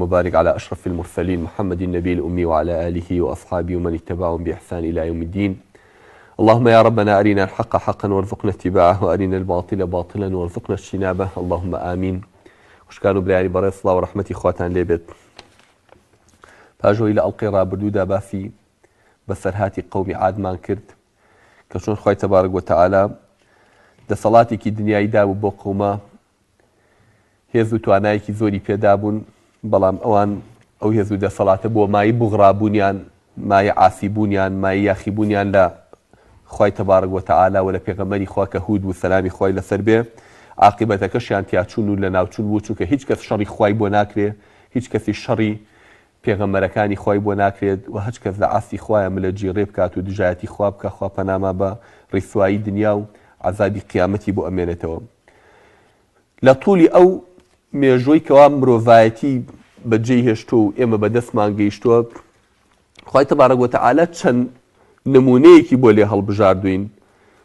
وسلم وبارك على أشرف المرسلين محمد النبي الأمي وعلى آله وأصحابه ومن اتبعهم بإحسان إلى يوم الدين. اللهم يا ربنا أرنا الحق حقا وارزقنا اتباعه وأرنا الباطل باطلا وارزقنا اجتنابه، اللهم آمين. وشكانوا برياني بريس الله ورحمتي خواتان ليبت پاژۆی لە ئەڵقەی ڕابردوودا باسی بەسەرهاتی قەومی عادمان کرد کە چۆن خوای تەبارەک وتەعالا دەسەڵاتێکی دنیایی دابوو بۆ قەومە، هێز و توانایەکی زۆری پێدا بوون، بەڵام ئەوان ئەو هێز و دەسەڵاتە بۆ مای بوغڕابوونیان، مای عاسیبوونیان، مای یاخیبوونیان لە خوای تەبارەک وتەعالا و لە پێغەمبەری خوا کە هود و سەلامی خوای لەسەر بێ، عاقبەتەکەشیان تیاچوون و لە ناوچوون بوو، چونکە هیچ کەس شەڕی خوای بۆ ناکرێ، هیچ کەسی شەڕی پێغەمبەرەکانی خوای بۆ ناکرێت و هەچ کەس لە ئاستی خوایە ملە جیڕێ بکات و دژایەتی خوا بکە، خوا پەناما بە ڕیسوایی دنیا و عەزابی قیامەتی بۆ ئەمێنێتەوە. لە توولی ئەو مێژووی کەوا مرۆڤایەتی بەجێی هێشتۆ و ئێمە بەدەستمان گەیشتووە، خوای تەبارەک وتەعالا چەند نمونەیەکی بۆ لێ هەڵبژاردوین،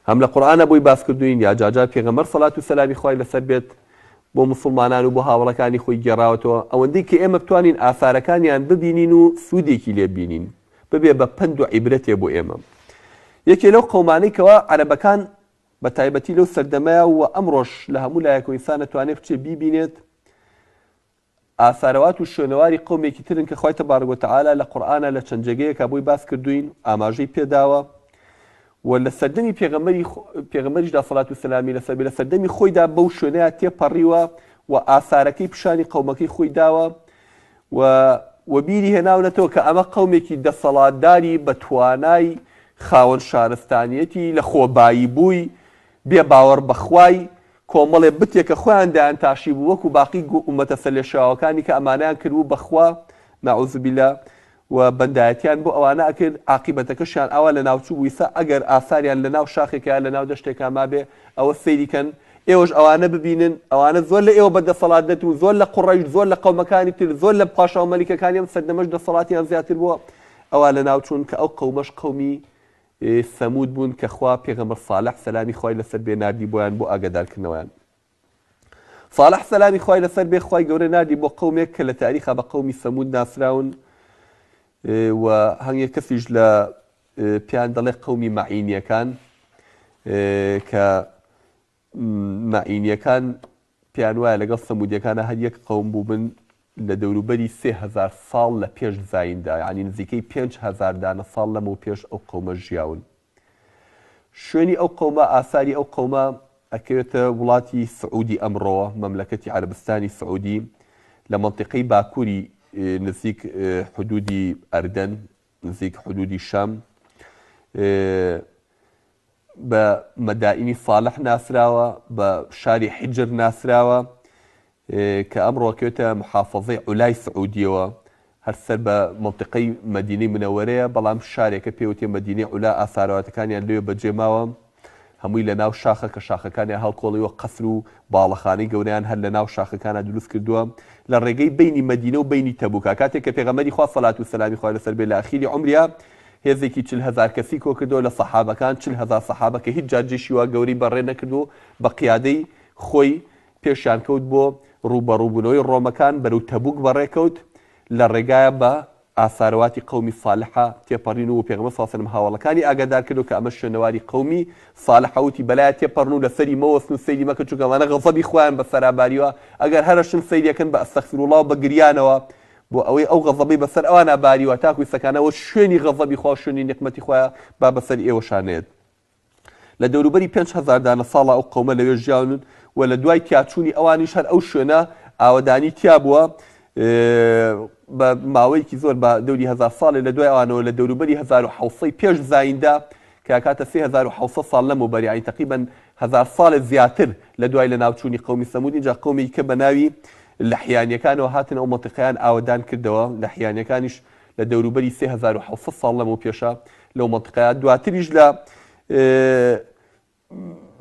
هەم لە قورئانە بۆی باس کردوین، یا جاجار پێغەمبەر سەڵات و سەلامی خوای لەسەر بێت بۆ مسلمانان و بۆ هاوڵەکانی خۆی گێڕاوەتەوە، ئەوەندەی کە ئێمە بتوانین ئاثارەکانیان ببینین و سوودێکی لێ ببینین، ببێ بە پند و عیبرەتێ بۆ ئێمە. یەکێ لەو قەومانەی کەوا عەرەبەکان بە تایبەتی لەو سەردەمەیە و ئەمڕۆژ لە هەموو لایەک و ئینسان دەتوانێت بچێ بیبینێت ئاثارەوات و شوێنەواری قەومێکی ترن کە خوای تەبارەک وتەعالا لە قورئانە لە چەند جێگەیەکە بۆی باس کردوین، ئاماژەی پێداوە و لە سەردەمی پێغەمبەریشدا سەڵات و سەلامی لەسەر بێ، لە سەردەمی خۆیدا بەو شوێنەیە تێپەڕیوە و ئاثارەکەی پیشانی قەومەکەی خۆی داوە و بیری هێناونەتەوە کە ئەمە قەومێکی دەسەڵاتداری بە توانای خاوەن شارستانیەتی لە خۆبایی بووی، بێ باوەڕ بەخوای، کۆمەڵێ بتێکە خۆیان دایان تاشی بوو وەکو باقی ئومەتە سەرلێشاوەکانی کە ئەمانەیان کردبوو بەخوا نەعوذ بالله و بەندایەتیان بۆ ئەوانە ئەکرد، عاقبەتەکەشیان ئەوە لە ناوچوو بوویسە ئەگەر ئاثاریان لە ناو شاخێکە لە ناو دەشتێکا مابێ ئەوە سەیریکەن، ئێوەش ئەوانە ببینن، ئەوانە زۆر لە ئێوە بەدەسەڵات دەت و زۆر لە قوڕەیش، زۆر لە قەومەکانی تر، زۆر لە پاشاو مەلیکەکانی ئەم سەردەمەش دەسەڵاتیان زیاتر بووە، ئەوە لە ناوچوون کە ئەو قەومەش قەومی سەمود بوون کە خوا پێغەمبەر ساڵح سەلامی خوای لەسەر بێ ناردی بۆیان بۆ ئاگادارکردنەوەیان. ساڵح سەلامی خوای لەسەر بێ خوای گەورە ناردی بۆ قەومێک کە لە تاریخا بە قەومی سەمود ناسراون و هەنگێک کەسیش لە پیان دەڵێ قەومی مەعینیەکان کە مەعینیەکان پیان وایە لەگەڵ سەمودیەکانە هەر یەک قەوم بوو بن لە دەوروبەری 3000 ساڵ لە پێش زایندا، یعنی نزیکەی 5000 دانە ساڵ لەمەوە پێش ئەو قەومە ژیاون. شوێنی ئەو قەومە، ئاساری ئەو قەومە ئەکەوێتە وڵاتی سعودی ئەمڕۆوە، مەملەکەتی عەرەبستانی سعودی لە مەنتیقەی باکووری نزیک حدودی ئەردەن، نزیک حدودی شام، بە مەدائینی ساڵح ناسراوە، بە شاری حیجر ناسراوە کە ئەمڕۆ کەوێتە محافەزەی عولای سعودیەوە، هەرسەر بە مەنتیقەی مەدینەی منەوەرەیە، بەڵام شارێکە پێوتێ مەدینەی عولا، ئاثارەواتەکانیان لێوێ بەجێماوە، هەمووی لە ناو شاخە کە شاخەکانی هەڵکۆڵیوە، قەسر و باڵەخانەی گەورەیان هەر لە ناو شاخەکانە دروست کردووە لە ڕێگەی بینی مەدینە و بینی تەبوکە. کاتێک کە پێغەمبەری خوا سەڵات و سەلامی خوای لەسەر بێ لە ئاخیری عومریا هێزێکی 40,000 کەسی کۆ کردەوە لە سەحابەکان، 40,000 سەحابە کە هیچ جار جێشی وا گەورەی بەڕێ نەکردو، بە قیادەی خۆی پێشیان کەوت بۆ ڕوبەڕووبوونەوەی ڕۆمەکان بەرەو تەبوک بەڕێکەوت، لە ڕێگایە بە ئاثارەواتی قەومی ساڵحە تێپەڕین و پێغەمبەر صلی الله علیه و سلم هاوڵەکانی ئاگادار کردو کە ئەمە شوێنەواری قەومی ساڵحە وتی بەلایە تێپەڕن و لەسەری مەوەستن و سەیری مەکەن، چونکە ئەمانە غەزەبی خۆیان بە سەراباریوە، ئەگەر هەرەشن سەیریەکەن بە ئەستەغفیرڵڵاه و بە گریانەوە بۆ ئەوەی ئەو غەزەبەی بەسەر ئەوانە باریوە، تاکوی سەکانەوە شوێنی غەزەبی خوا، شوێنی نقمەتی خۆیە با بەسەر ئێوەشانێت. لە دەوروبەری 5000 دانە ساڵە ئەو قەومە لەوێ ژیاون و لە دوای تیاچوونی ئەوانیش هەر ئەو شوێنە ئاوەدانی تیا بووە بە ماوەیەکی زۆر، بە دەوری 1000 ساڵی لە دوای ئەوانەوە لە دەوروبەری 1700 پێش زایندا کە کاتە 3700 ساڵ لەمەوبەر، یعنی تقریبا 1000 ساڵ زیاتر لە دوای لە ناوچوونی قەومی سەمود. اینجا قەومێکی کە بە ناوی لەحیانیەکانەوە هاتن ئەو مەنتیقەیان ئاوەدان کردەوە، لەحیانیەکانیش لە دەوروبەری 3700 ساڵ لەمەوە پێشە لەو مەنتیقەیە، دواتریش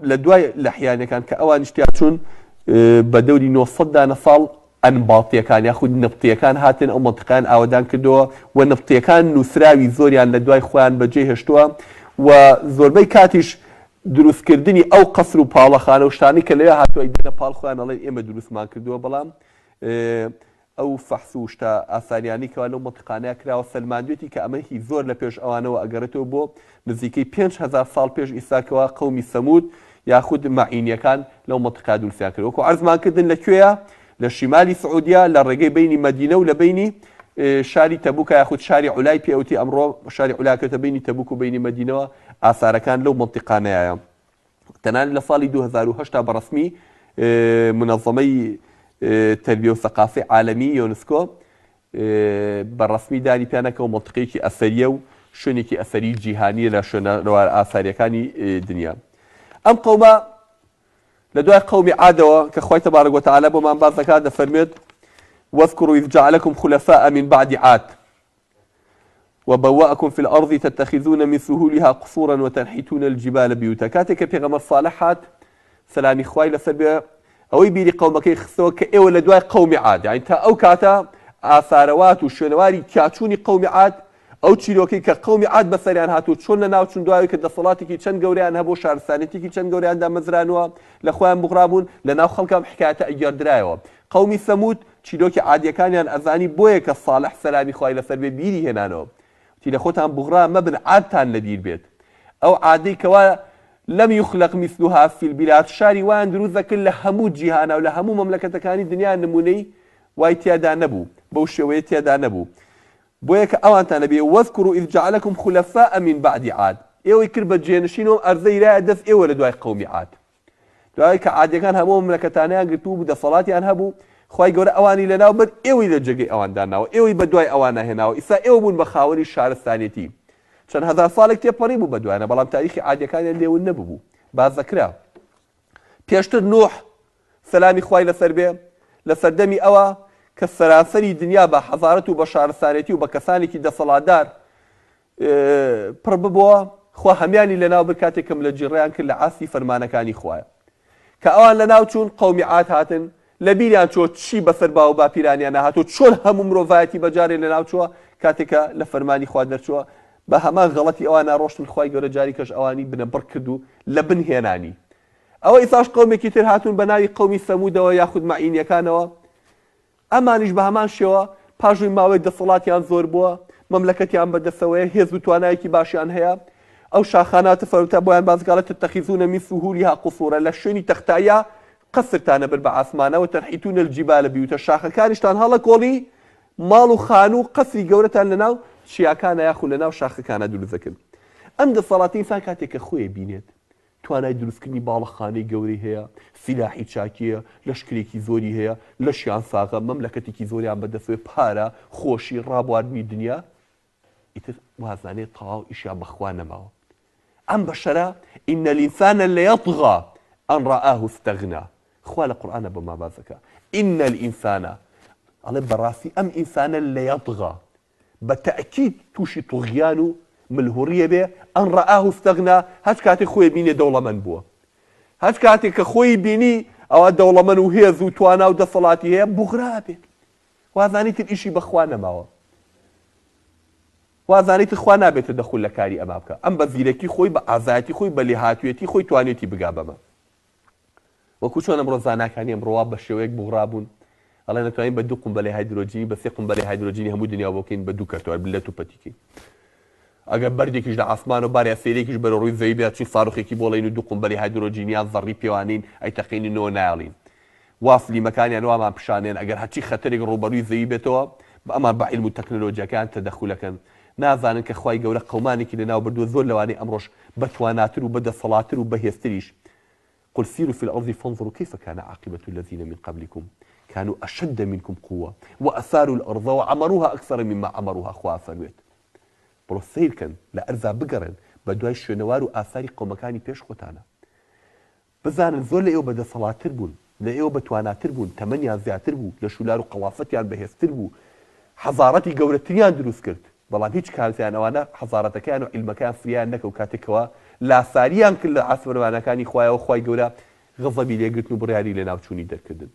لە دوای لەحیانیەکان کە ئەوانیش تیاچوون بە دەوری 900 دانە ساڵ ئەنباڵتیەکان یاخود نفتیەکان هاتن ئەو مەنتیقەیان ئاوەدان کردەوە و نفتیەکان نووسراوی زۆریان لە دوای خۆیان بەجێ هێشتووە و زۆربەی کاتیش دروستکردنی ئەو قەسر و پاڵەخانە و شتانی کە لەوێ هاتووە ئیدەنە پاڵ خۆیان ئەڵێن ئێمە دروستمان کردووە، بەڵام ئەو فەحس و شتە ئاسانیانی کەوا لەو مەنتیقانەیە کراوە سەلماندوێتی کە ئەمە هی زۆر لە پێش ئەوانەوە ئەگەڕێتەوە بۆ نزیکەی 5,000 ساڵ پێش ئیساکەوە قەومی سەمود یاخود مەعینیەکان لەو مەنتیقا دروستیان کرد. وەکو عەرزمان کردن لەکوێیە لە شیمالی سعودیا لە ڕێگەی بینی مەدینە و لە بینی شاری تەبوکە یاخود شاری عولای پێوتی ئەمڕۆ شاری عولاکەتە بینی تەبوک و بینی مەدینەوە ئاسارەکان لەو مەنتیقانەیە. تەنانەت لە ساڵی 2008 بەڕەسمی منەظەمەی تربیە و ثەقافی عالەمی یۆنسکۆ بەڕەسمی دانی پیانەکەەوە مەنتیقەیەکی ئەسەریە و شوێنێکی ئەسەری جیهانیە لە شوێنەوار ئاساریەکانی دنیا. ئەم قەومە لە دوای قەومی عادەوە کە خوای تەبارەک وەتەعالە بۆمان باس دەکات دەفەرمێت واذكروا إذ جعلكم خلفاء من بعد عاد وبوأكم في الأرض تتخذون من سهولها قصورا وتنحتون الجبال بيوتا. کاتێک کە پێغەمبەر صالح هات سەلامی خوای لەسەر بێ ئەوەی بیری قەومەکەی خستەوە کە ئێوە لە دوای قەومی عاد یعنی تا ئەو کاتە ئاسارەوات و شوێنەواری تیاچوونی قەومی عاد ئەو چیرۆکەی کە قەومی عاد بەسەریان هاتوو چۆن لە ناوچوون دوایی کە دەسەڵاتێکی چەند گەوریان هەبوو شارستانێتێکی چەند گەوریاندا مەزرانەوە لە خۆیان بغرابوون لە ناو خەڵکام حکایەتە ئەگەردرایەوە. قەومی سەمود چیرۆکی عادیەکانیان ئەزانی بۆیە کە صالح سەلامی خوای لەسەر بێ بیری هێنانەوە تی لە خۆتان بغرا مەبن عادتان لەبیر بێت. ئەو عادەی کەوا لەم یخلق مثلها فی البلاد شاری وایان دروست دەکرد لە هەموو جیهانە و لە هەموو مەملەکەتەکانی دنیا نمونەی وای تیادا نەبوو بەو شێوەیە تیادا نەبوو. بۆیە کە ئەوانتان لەبێ واذكروا إذ جعلكم خلفاء من بعد عاد ئێوەی کرد بە جێنشینەوە ئەرزەی رایە دەست ئێوە لە دوای قەومی عاد دوای کە عادیەکان هەموو مەملەکەتانیان گرتووە بوو دەسەڵاتیان هەبوو خوای گەورە ئەوانی لەناو بەر ئێوەی لە جێگەی ئەوانداناوە ئێوەی بە دوای ئەوان ناهێناوە ئیسا ئێوە بوون بە خاوەنی شارستانێتی چەند هەزار ساڵێک تێپەڕی بوو بە دوایانە بەڵام تاریخی عادیەکانیان لێون نەبوو باز دەکرا. پێشتر نوح سەلامی خوای لەسەر بێ لە سەردەمی ئەوە کە سەراسەری دنیا بە حەزارەت و بە شارستانێتی و بە کەسانێکی دەسەڵاتدار پڕ ببووە خوا هەمیانی لەناو بر کاتێکم لە جیڕیان کرد لە ئاسی فەرمانەکانی خوایە کە ئەوان لەناو چوون قەومی عاد هاتن لە بیریان چۆ چی بەسەر با و باپیرانیان نەهاتوە چۆن هەموو مرۆڤایەتی بەجارێ لەناو چووە کاتێکە لە فەرمانی خوا دەرچووە بە هەمان غەڵەتی ئەوان ناڕۆشتن خوای گەورە جاری کەش ئەوانی بنەبڕ کرد و لە بن هێنانی. ئەوە ئیساش قەومێکی تر هاتوون بە ناوی قەومی سەمودەوە یاخود مەعینیەکانەوە ئەمانیش بە هەمان شێوە پاشووی ماوەی دەسەڵاتیان زۆر بووە مەملەکەتیان بەدەستەوەیە هێز و توانایەکی باشیان هەیە ئەو شاخاناتە فەرەوتە بۆیان بازگاڵە تتەخیزون من سهولها قصورا لە شوێنی تەختایە قەسرتانە بر بە ئاسمانەوە تەنحیتون الجبال بیوتە شاخەکانیشتان هەڵە کۆڵی ماڵ و خان و قەسری گەورەتان لەناو چیاکانە یاخود لەناو شاخەکانە دروست دەکەن. ئەم دەسەڵاتی ئینسان کاتێک کە خۆی بینێت توانای دروستکردنی باڵەخانەی گەورەی هەیە سیلاحی چاکیە لەشکرێکی زۆری هەیە لەشیان ساغە مەملەکەتێکی زۆریان بەدەستێ پارە خۆشی ڕابواردنی دنیا ئیتر وازانێت تەواو ئیشیان بەخوا نەماوە. ئەم بەشەرە ئین الإنسان لەیەطغا ئەن ڕائاه استەغنا خوا لە قورئانە بەما باس دەکا ئین الإنسان ئەڵێ بەڕاستی ئەم ئینسانە لەیەطغا بەتەئکید تووشی توغیان و ملهوڕیە بێ ئەن ڕائاه استەغنا هەچ کاتێک خۆی بینێ دەوڵەمەند بووە هەچ کاتێک کە خۆی بینی ئەوە دەوڵەمەند و هێز و توانا و دەسەڵاتی هەیە بوغرا بێ وازانیتر ئیشی بەخوا نەماوە وازانیتر خوا نابێتە دەخول لە کاری ئەما بکە ئەم بە زیرەکی خۆی بە ئازایەتی خۆی بە لێهاتوێتی خۆی توانێتی بگا بەمە وەکو چۆن ئەمڕۆ زاناکانی ئەمڕۆوا بە شێوەیەک بوغرا بوون ئەڵێ نەتوانین بە دوو قومبەلەی هایدرۆجینی بە سێ قومبەلەی هایدرۆجینی هەموو دنیا بۆکەین بە دوو کەرتەوە بلەت و پەتیکەین ئەگەر بەردێکیش لە ئاسمان و باریا سێرێکیش بەرە ڕووی زەوی بێت چی فاروخێکی بۆڵین و دوو قومبەلی هایدرۆجینیان زەڕی پێوانین ئەیتەقینینەوە نایڵین وافلیمەکانیان وامان پیشانێن ئەگەر هەچی خەتەرێک ڕوبەرووی زەوی بێتەوە بە ئەمان بە عیلم و تەکنۆلۆجیەکان تەدەخولەکەن نازانن کە خوای گەورە قەومانێکی لەناو بردووە زۆر لەوانەی ئەمڕۆژ بەتواناتر و بەدەسەڵاتر و بەهێزتریش قل سيروا في الأرض فانظروا كيف كان عاقبة الذين من قبلكم كانوا أشد منكم قوة وأثاروا الأرض وعمروها أكثر مما عمروها خوا فەرمێت بڕۆ سەیرکەن لە ئەرزا بگەڕێن بە دوای شوێنەوار و ئاثاری قەومەکانی پێش خۆتانە بزانن زۆر لە ئێوە بەدەسەڵاتر بوون لە ئێوە بەتواناتر بوون تەمەنیان زیاتر بوو لە شولار و قەڵافەتیان بەهێزتر بوو حەزارەتی گەورەتریان دروست کرد بەڵام هیچ کارتیان ئەوانە حەزارەتەکان و عیلمەکان فریان نەکە و کاتێکەوە لاساریان کرد لە ئاسمەروانەکانی خوایەوە خوای گەورە غەزەبی لێگرتن و بڕیاری لە ناوچوونی دەرکردن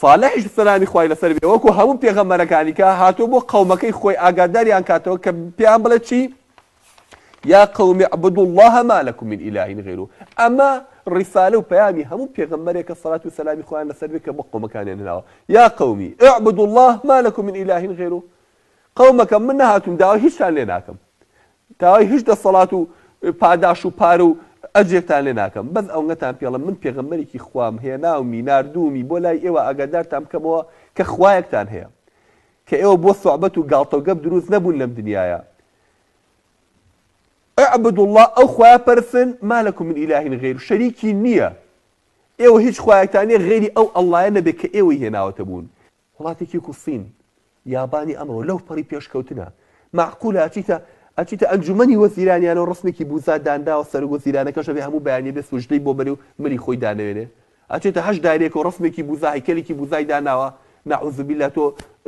صالحش سەلامی خوای لەسەر بێ وەکو هەموو پێغەمبەرەکانی کە هاتووە بۆ قەومەکەی خۆی ئاگاداریان کاتەوە کە پێیان بڵێ چی یا قەومی اعبدوا الله ما لكم من إله غيره ئەمە ڕیسالە و پەیامی هەموو پێغەمبەرێکە سەڵات و سەلامی خۆیان لەسەر بێت کە بۆ قەومەکانیان هێناوە یا قەومی اعبدوا الله ما لكم من إله غيره قەومەکەم من نەهاتووم داوای هیچتان لێ ناکەم داوای هیچ دەسەڵات و پاداش و پارە و ئەجێکتان لێ ناکەم بەس ئەوەتان پێڵم من پێغەمبەرێکی خوام هێناومی ناردوومی بۆ لای ئێوە ئاگادارتان بکەمەوە کە خوایەکتان هەیە کە ئێوە بۆ سوعبەت و گاڵتە و گەب دروست نەبوون لەم دنیایە اعبدوا الله ئەو خوایە پەرستن ما لكم من إله غيره شەریکی نییە ئێوە هیچ خوایەکتان نییە غێری ئەو ئەڵڵایە نەبێت کە ئێوەی هێناوەتە بوون وڵاتێکی کوسین یابانی ئەمڕۆ لەو پەڕی پێشکەوتنە معقولە ئەچیتە ئەنجومەنی وەزیرانیانەوە ڕسمێکی بوزا دانراوە سەر وەزیرانەکەشە بێ هەموو بەیانێ بێ سوژدەی بۆ بەرێ و مری خۆی دانەوێنێ ئەچێتە هەش دایرێک و ڕسمێکی بوزا هەیکەلێکی بوزای داناوە نەعوذ بالله تۆ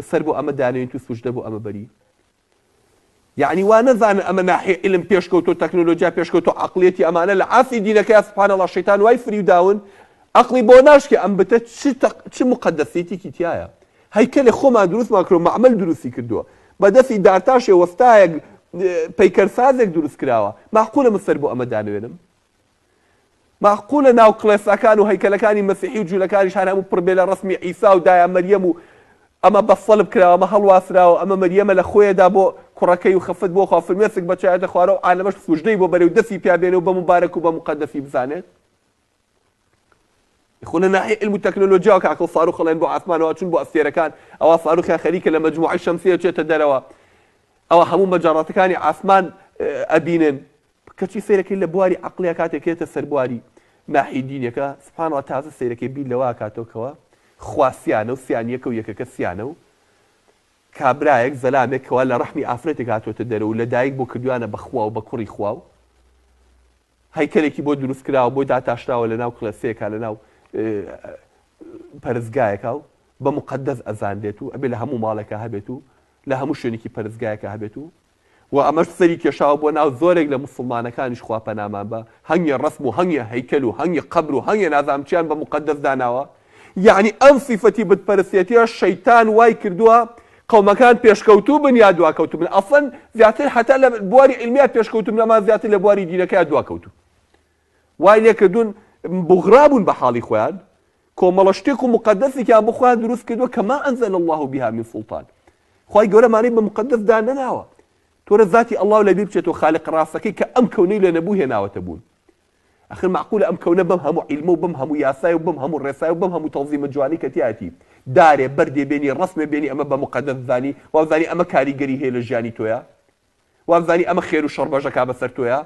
سەر بۆ ئەمە دانەوێن تو سوژدە بۆ ئەمە بەری یعنی وا نەزانن ئەمە ناحیە علم پێشکەوتۆ تەکنۆلۆژیا پێشکەوتۆ عەقڵیەتی ئەمانە لە عاسی دینەکەی سوبحان الله شەیتان وای فری داون عەقڵی بۆ ناشکێ ئەم بتە چ مقەدەسیەتێکی تایە هەیکەلێ خۆمان دروستمان کردووە معمەل دروستی کردووە بەدەستی دارتاشێ وەستایەک پەیکەرسازێک دروست کراوە معقولە من سەر بۆ ئەمە دانوێنم معقولە ناو کڵێسەکان و هەیکەلەکانی مەسیحی و جوولەکانیش هەر هەموو پڕبێ لە ڕسمی عیسا و دایە مەریەم و ئەمە بەسەڵب کراوە ئەمە هەڵواسراوە ئەمە مەریەمە لە خۆیەدا بۆ کوڕەکەی و خەفت بۆ خافرمێسک بەچایەتە خوارەوە عالەمەش سوژدەی بۆ بەرەو دەستی پیابێنێ و بە مبارەک و بە مقەدەسی بزانێت خۆ لە ناحیە علم و تەکنۆلۆژیا و کاکە فاروق خەڵێن بۆ ئاسمانەوە چون بۆ ئەستێرەکان ئەوە فاروقیان خەریکە لە مەجموعەی شەمسیە چێتە دەرەوە ئەوە هەموو مەجاڕاتەکانی ئاسمان ئەبینن کەچی سیرەکەی لە بواری عەقڵیە کاتێکێتە سەر بواری ناحیە دینیەکە سوبحان الله تازە سیرەکەی بیر لەوە کاتۆکەوە خوا سیانە و سیانیەکە و یەکەکە سیانە و کابرایەک زەلامێکەوە لە ڕەحمی ئافرەتێک هاتوۆتە دەرەوە و لە دایک بۆ کردوانە بە خوا و بە کوڕی خوا و هەیکەلێکی بۆ دروست کراوە بۆ داتاشراوە لە ناو کڵێسەیەکە لە ناو پەرستگایەکە و بە مقەدەس ئەزاندێت و ئەبێ لە هەموو ماڵێکە هەبێت و لە هەموو شوێنێکی پەرستگایەکە هەبێت و ئەمەش سەری کێشاوە بۆ ناو زۆرێک لە موسڵمانەکانیش خوا پەنامان بە هەنگە ڕسم و هەنگە هەیکەل و هەنگە قەبر و هەنگە نازانچیان بە مقەدەس داناوە یعنی ئەم سیفەتی بتپەرستێتیە شەیتان وای کردووە قەومەکان پێشکەوتوو بن یا دواکەوتوو بن ئەفەن زیاتر حتا لە بواری علمیات پێشکەوتوو بن ئەمان زیاتر لە بواری دینەکەیان دواکەوتوو وای لێکردوون بغرابوون بە حاڵی خۆیان کۆمەڵە شتێک و مقەدەسێکیان بۆ خۆیان دروست کردووە کە ما ئەنزەل الله بها من سوڵتان خوای گەورەمانەی بە مقەدەس دانەناوە تۆرە ذاتی الله لە بیر بچێتەوە خالق ڕاستەکەی کە ئەم کەونەی لە نەبوو هێناوەتە بوون ئەخر معقولە ئەم کەونە بەم هەموو عیلمە و بەم هەموو یاسای و بەم هەموو ڕێسای و بەم هەموو تەنزیمە جوانی کە تیاتی دارێ بەردێ بێنی ڕسمێ بێنی ئەمە بە مقەدەس زانی وازانی ئەمە کاریگەری هەیە لە ژیانی تۆیە وازانی ئەمە خێر و شەڕ بەژەکا بەسەر تۆیە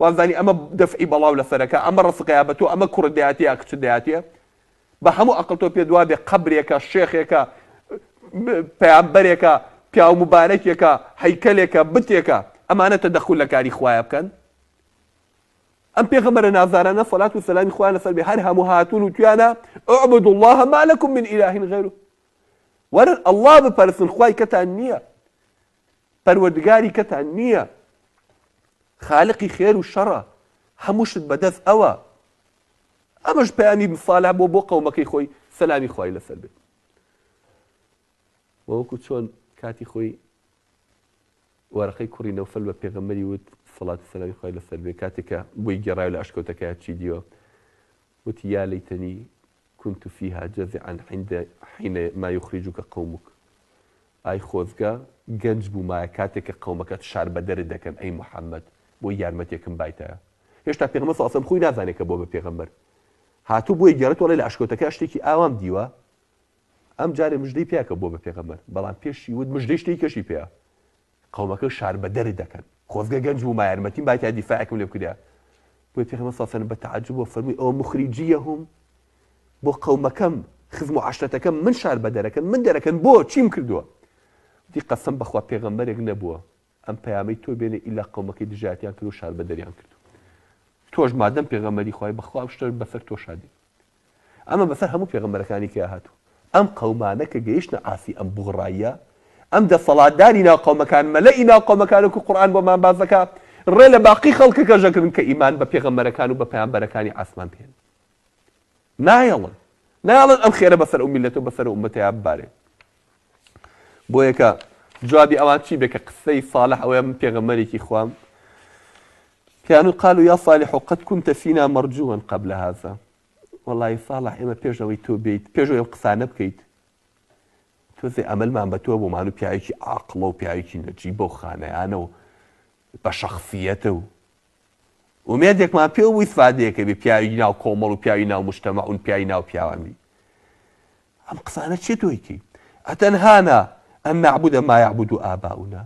وازانی ئەمە دەفعی بەڵاو لەسەرەکە ئەمە ڕسقەیە بە تۆ ئەمە کوڕ دەیاتیە کچ دەیاتیە بە هەموو عەقڵ تۆ پێ دوابێ قەبرێکە شێخێکە پەیامبەرێکە پیاو مبارەکێکە هەیکەلێکە بتێکە ئەمانە تەدەخول لە کاری خوایە بکەن ئەم پێغەمبەرە نازارانە سەڵات و سەلامی خوایان لەسەر بێ هەر هەموو هاتوون و تویانە اعبدوا الله ما لكم من إله غيره وەرن ئەڵڵا بپەرستن خوای کەتان نییە پەروەردگاری کەتان نییە خالقی خێر و شەڕە هەموو شت بەدەست ئەوە ئەمەش پەیامی ساڵح بۆ قەومەکەی خۆی سەلامی خوای لەسەر بێت وەوەکو چۆن کاتی خۆی وەرەقەی کوڕی نەوفەل بە پێغەمبەری وت سەڵات و سەلامی خوای لەسەر بێت کاتێکە بۆی گێڕایە لە ئەشکەوتەکەیە چی دیوە وتی یا لەیتەنی كنت فيها جزعا حين ما يخرجك قومك ئای خۆزگە گەنج بوومایە کاتێککە قەومەکەت شار بە دەرت دەکەن ئەی محەممەد بۆ یارمەتێکم بایتایە هێشتا پێغەمبەر صلی الله علیه و سلم خۆی نازانێت کە بۆ بە پێغەمبەر هاتوو بۆی گێڕێت وەڵێ لە ئەشکەوتەکە شتێکی ئاوام دیوە ئەم جارێ مژدەی پێکە بۆ بە پێغەمبەر بەڵام پێشی وت مژدەی شتێکی کەشی پێە قەومەکە شار بە دەرت دەکەن خۆزگە گەنج بوومە یارمەتیم بایتای دیفاعێکم لێ بکریا بۆی پێغەمبەر صلی الله علیه و سلم بە تەعەجوب و فەرمووی ئەوە مخریجیەهم بۆ قەومەکەم خزم و عەشرەتەکەم من شار بە دەرەکەن من دەرەکەن بۆ چیم کردووە دی قەسەم بەخوا پێغەمبەرێک نەبووە ئەم پەیامەی تۆ بێنێ ئیلا قەومەکەی دژایەتیان کرد و شار بە دەریان کرد تۆش مادەم پێغەمبەری خوای بەخوا شتە بەسەر تۆ شادی ئەمە بەسەر هەموو پێغەمبەرەکانی کە هاتوو ئەم قەومانە کە گەیشتە ئاسی ئەم بوغڕاییە ئەم دەسەڵاتداری ناو قەومەکان مەلەئی ناو قەومەکانێک و قورئان بۆمان باز دەکات ڕێ لە باقی خەڵکەکە ژەکردن کە ئیمان بە پێغەمبەرەکان و بە پەیامبەرەکانی ئاسمان پێن نایەڵن ئەم خێرە بەسەر ئەو میلەتە و بەسەر ئومەتەیە ببارێ بۆ یەکە جوابی ئەوان چی بێ کە قسەی ساڵح ئەوەیە من پێغەمبەرێکی خوام كانوا قالوا يا صالح قد كنت فينا مرجوا قبل هذا. والله صالح ئێمە پێشەوەی تۆ بێیت پێشەوەی ئەم قسانە بکەیت تۆزێ ئەمەلمان بە تۆ بوومان و پیاوێکی عاقڵە و پیاوێکی نەجیبە و خانەیانە و بە شەخسیەتە و ومێدێکمان پێ بووی سفادەیەکە بێ پیاوی ناو کۆمەڵ و پیاوی ناو مجتەمەع و پیاوی ناو پیاوانی. ئەم قسانە چێ تۆیکی ئەتەنهانا ئەن نەعبودە ما یعبود ئاباؤنا.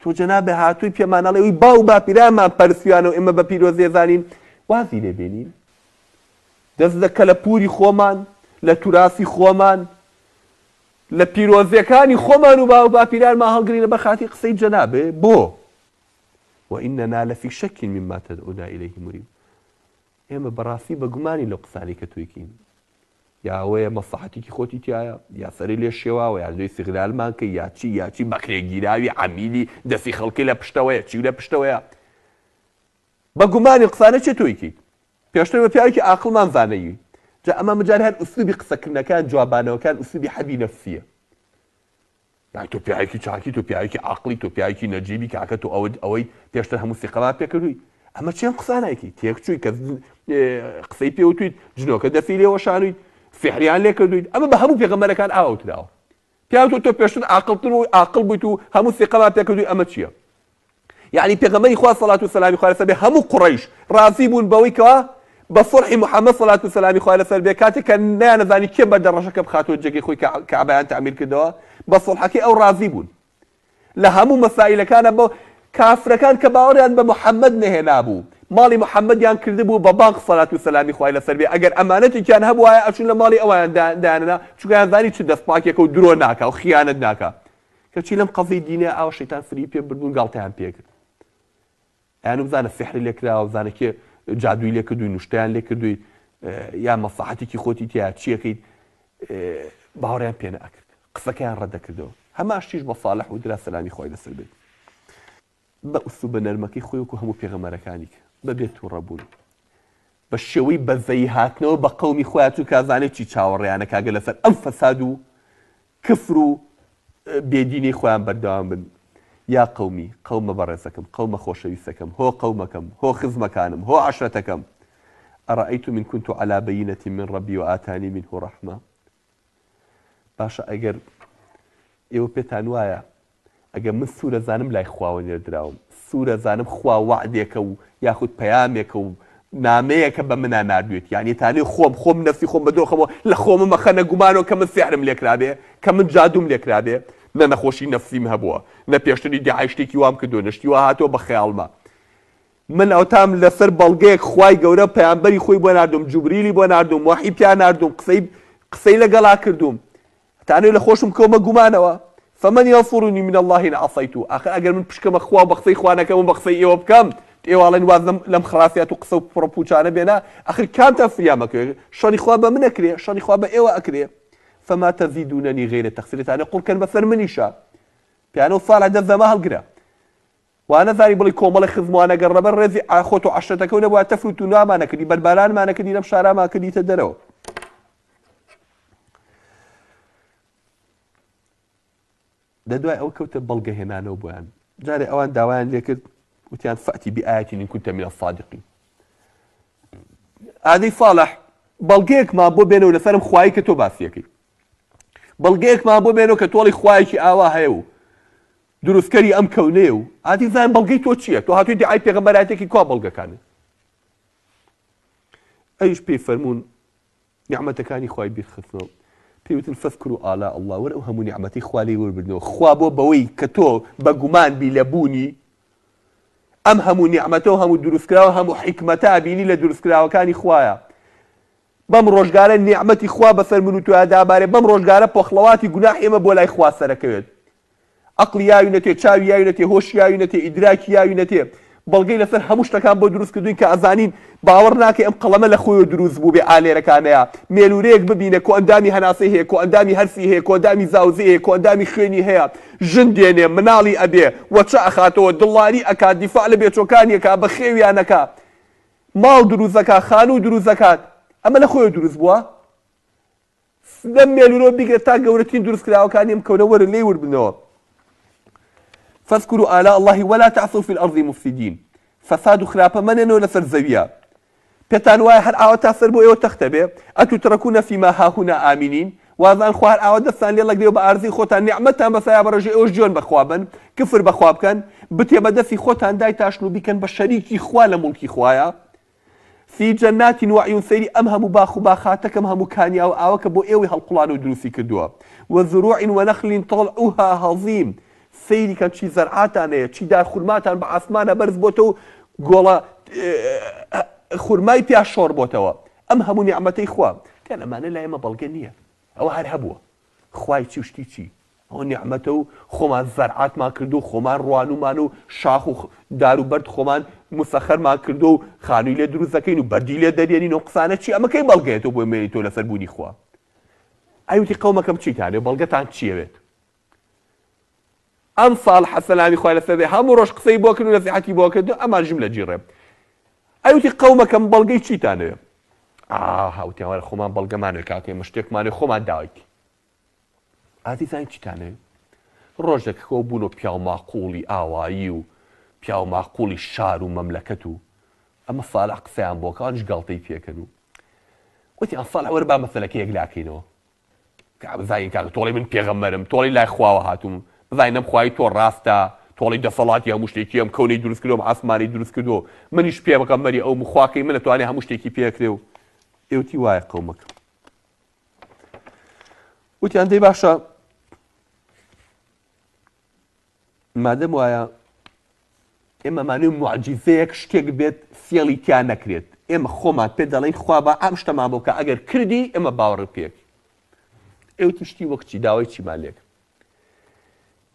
تۆ جەنابێ هاتووی پێمانەڵێەوەی باو باپیرانمان پەرستویانە و ئێمە بە پیرۆزێ زانین وازی لێبێنین دەست دەکە لە پووری خۆمان لە توراسی خۆمان لە پیرۆزیەکانی خۆمان و باو باپیرانمان هەڵگرینە بە خاتی قسەی جەنابێ بۆ وئینەنا لەفی شەکین مما تدعونا ئیلەیه مریب. ئێمە بەڕاستی بە گومانی لەو قسانەی کە تویکین یا ئەوەیە مەسلحەتێکی خۆتی تایە یا سەری لێ شێواوە یا دوی استیغلالمان کە یاچی بەکرێگیراوی عەمیلی دەستی خەڵکی لە پشتەوەیە چی لە پشتەوەیە بە گومانی قسانە چێ تۆیکی پێشتر بە پیاوێکی عاقڵمان زانەیی جا ئەمە مجار هەر ئوسلوبی قسەکردنەکان جوابانەوەکان ئوسلوبی حەبی نەفسیە. یان تۆ پیاوێکی چاکی تۆ پیاوێکی عاقڵی تۆ پیاوێکی نەجیبی کاکە تۆ ئەوەی پێشتر هەموو سیقەمان پێکردووی ئەمە چێن قسانایکی تێکچووی کە قسەی پێوتویت جنۆکە دەستی لێوە شانوویت فێحریان لێ کردویت ئەمە بە هەموو پێغەمبەرەکان ئاوتراوە پیاوە تۆ پێشتر عاقڵتر و عاقڵ بوویت و هەموو سیقەمان پێکردووی ئەمە چییە؟ یعنی پێغەمبەری خوا سەڵات و سەلامی خوا لەسەر بێ هەموو قوڕەیش ڕازی بوون بەوەی کەوا بە سڵحی محەممەد سەڵات و سەلامی خوا لەسەر بێ کاتێک کە نانەزانی کێ بەردەڕەشەکە بخاتۆ جێگەی خۆی کەعبەیان تەعمیر کردەوە بە سڵحەکەی ئەو ڕازی بوون لە هەموو مەسائلەکانە بۆ کافرەکان کە باوەڕیان بە محەممەد نەهێنابوو ماڵی محەممەدیان کردبوو بە بانق سەڵات و سەلامی خوای لەسەر بێ ئەگەر ئەمانەتێکیان هەبووایە ئەچون لە ماڵی ئەویان داننا چونکەیان زانی چ دەستپاکێکە و درۆ ناکە و خیانەت ناکە کەچی لەم قەزەی دینێ ئاوە شەیتان فری پێ بردوون گاڵتەیان پێکرد یان بزانە سحری لێ کراوە بزانە کێ جادووی لێ کردووی نوشتیان لێ کردووی یا مەسلحەتێکی خۆتی تیا چیەکەیت باوەڕیان پێ نەکرد قسەکەیان ڕەدەکردەوە هەماشتیش بە ساڵح و درا سەلامی خوای لەسەر بێت بە ئوسلوبە نەرمەکەی خۆی وەکو هەموو پێغەمبەرەکانی بەبێت و ڕەبوون بە شێوەی بەزەی هاتنەوە بە قەومی خۆیان چوو کازانێت چی چاوەڕێیانە کاگە لەسەر ئەم فەساد و کفر و بێدینی خۆیان بەردەوام بن یا قەومی قەومە بەڕێزەکەم قەومە خۆشەویستەکەم هۆ قەومەکەم هۆ خزمەکانم هۆ عەشرەتەکەم ئەڕەئەیت من كنت على بەینەة من ربي وآتاني منه رحمة. باشە ئەگەر ئێوە پێتان وایە ئەگەر من سوورە زانم لای خواوە نێردراوم سوورە زانم خوا وعدێکە و یاخود پەیامێکە و نامەیەکە بە منە نردوێت یعنی تانێ خۆم نەفسی خۆم بەدۆخەوە لە خۆمە مەخەنە گومانەوە کە من سحرم لێکرابێ کە من جادوم لێکرابێ نە نەخۆشی نەفسیم هەبووە نە پێشتری دیعای شتێکی وام کردو نشتیوە هاتۆ بە خەیاڵمە من ئەوتام لەسەر بەڵگەیەک خوای گەورە پەیامبەری خۆی بۆ ناردوم جوبریلی بۆ ناردوم وحی پیان ناردوم قسەی لەگەڵا کردوم تانێ لە خۆشم کەومە گومانەوە فمن ينصرني من الله إن عصيته آخر أجر من بشكم أخوة بقصي إخوانا كم بقصي إيوه بكم إيوه على نوازم لم خرافيات وقصوا بروبوشانا بينا آخر كم تفريامك شان إخوة بمن أكريه شان إخوة بإيوه أكريه فما تزيدونني غير التخسير أنا أقول كان مثلا من إيشا بيانو صار عند الزمان هالقرا وأنا ثاني بقول لكم الله خذ ما أنا قرب الرزق أخوته عشرة كونه بوا تفلتوا ما أنا كدي بربران ما أنا كدي نمشارا ما كدي تدرو دوای ئەو کەوتە بەڵگە هێنانەوە بۆیان جارێ ئەوان داوایان لێ کرد وتیان فەئتی بئایەتین إن كنت من الصادقین ئادەی ساڵح بەڵگەیەکمان بۆ بێنەوە لەسەرم خوایی کە تۆ باسیەکەی بەڵگەیەکمان بۆ بێنەوە کە تۆڵی خوایەکی ئاوا هەیە و دروستکەری ئەم کەونەیە و ئادەی زان بەڵگەی تۆ چییە تۆ هاتووی دیعای پێغەمبەرایەتێکی کوا بەڵگەکانت ئەیش پێی فەرموون نیعمەتەکانی خوای بیرخستنەوە پێوتن فەذکروا آلاء الله وەرە ئەو هەموو نیعمەتەی خوا لێی وەربردنەوە خوا بۆ بەوەی کە تۆ بە گومان بی لە بوونی ئەم هەموو نیعمەتە و هەموو دروستکراوە هەموو حیکمەتە بینی لە دروستکراوەکانی خوایە بەم ڕۆژگارە نیعمەتی خوا بەسەر من و تۆ دابارێ بەم ڕۆژگارە پۆخڵەواتی گوناح ئێمە بۆ لای خوا سەرەکەوێت عەقڵی یاوی نەتێ چاوی یاوی نەتێ هۆشی یاوی نەتێ ئیدراکی یاوی نەتێ بەڵگەی لەسەر هەموو شتەکان بۆ دروست کردوین کە ئەزانین باوەڕ ناکەی ئەم قەڵەمە لە خۆیەوە دروست بوو بێ ئالێرەکانەیە مێلوورەیەک ببینە کۆ ئەندامی هەناسەی هەیە کۆ ئەندامی هەرسی هەیە کۆ ئەندامی زاوزی هەیە کۆ ئەندامی خوێنی هەیە ژن دێنێ مناڵی ئەبێ وەچە ئەخاتەوە دڵواری ئەکات دیفاع لە بێچۆکانیەکە بە خێویانەکە ماڵ دروست دەکات خانوو دروست دەکات ئەمە لە خۆیەوە دروست بووە لەم مێلوورەوە بیگرێت تا گەورەترین دروستکراوەکانی ئەم کەونە وەرن لێی وەربنەوە فاذكروا آلاء الله ولا تعثوا في الأرض مفسدين فەساد و خراپە مەنێنەوە لەسەر زەویە پێتان وایە هەر ئاوە تا سەر بۆ ئێوە تەختە بێ ئەتوترەکوونە فیما هاهونا ئامینین وازان خوار ئاوە دەستان لێ لەگرێ بە ئارزی خۆتان نیعمەتان بەسایە بەڕێژێ ئێوەش جوێن بەخوا بن کفر بەخوا بکەن بتێ بە دەستی خۆتان دای تاشن و بیکەن بە شەریکی خوا لە موڵکی خوایە في جەنات وعیون سەیری ئەم هەموو باخ و باخاتەکەم هەموو کانیا و ئاوە کە بۆ ئێوەی هەڵقوڵان و دروستی کردووە وەزروع ونەخل طەلعوها هەضیم سەیری کەن چی زەرعاتان هەیە چی دار خورماتان بە ئاسمانە بەرز بۆتەوە و گۆڵە خورمای پیا شۆڕ بۆتەوە ئەم هەموو نیعمەتەی خوا کە لەمانە لای ئێمە بەڵگە نییە ئەوە هەر هەبووە خوای چی شتی چی ئەوە نیعمەتە و خۆمان زەرعاتمان کردو خۆمان ڕوانومان و شاخ و دار و بەرد خۆمان مسەخەرمان کردو و خانووی لێ دروست دەکەین و بەردی لێ دەرێنین و قسانە چی ئەمە کەی بەڵگەیەتەوە بۆ مێنی تۆ لەسەر بوونی خوا ئەیوتی قەومەکەم چیتانێ بەڵگەتان چیەوێت ئەم ساڵ حەسەلامی خوای لەسەر بێ هەموو ڕۆژ قسەی بۆ کرد و نەسیحەتی بۆ کرد ئەمان ژم لە جیڕێ ئەیوتی قەومەکەم بەڵگەی چیتانەوێ هاوتیان وەرە خۆمان بەڵگەمانوێ کاتێ مشتێکمانێ خۆمان داوایکی ئازیزانی چیتانەوێ ڕۆژێک خۆ بوون و پیاو ماقوڵی ئاوایی و پیاو ماقوڵی شار و مەملەکەت و ئەمە ساڵح قسەیان بۆ کانش گاڵتەی پێکەن و وتی ئەم ساڵح وەرە با مەسەلەکەیەک لاکەینەوە بزانین کاکە تۆڵی من پێغەمبەرم تۆڵی لای خواوە هاتووم بزانین ئەم خوای تۆ ڕاستە تۆڵی دەسەڵاتی هەموو شتێکی ئەم کەونەی دروست کردەوە ئاسمانی دروست کردەوە منیش پێ بەغەمبەری ئەو مخواکەی من ئەتوانێ هەموو شتێکی پێکرێ و ئێوتی وایە قەومەکە وتیان دەی باشە مادەم وایە ئێمە مانوی موعجیزەیەک شتێک بێت فێڵی تیا نەکرێت ئێمە خۆمان پێ دەڵێن خوا بە ئەم شتەمان بۆ کە ئەگەر کردی ئێمە باوەڕ پێک ئێوتی شتی وەک چی داوای چیمان لێک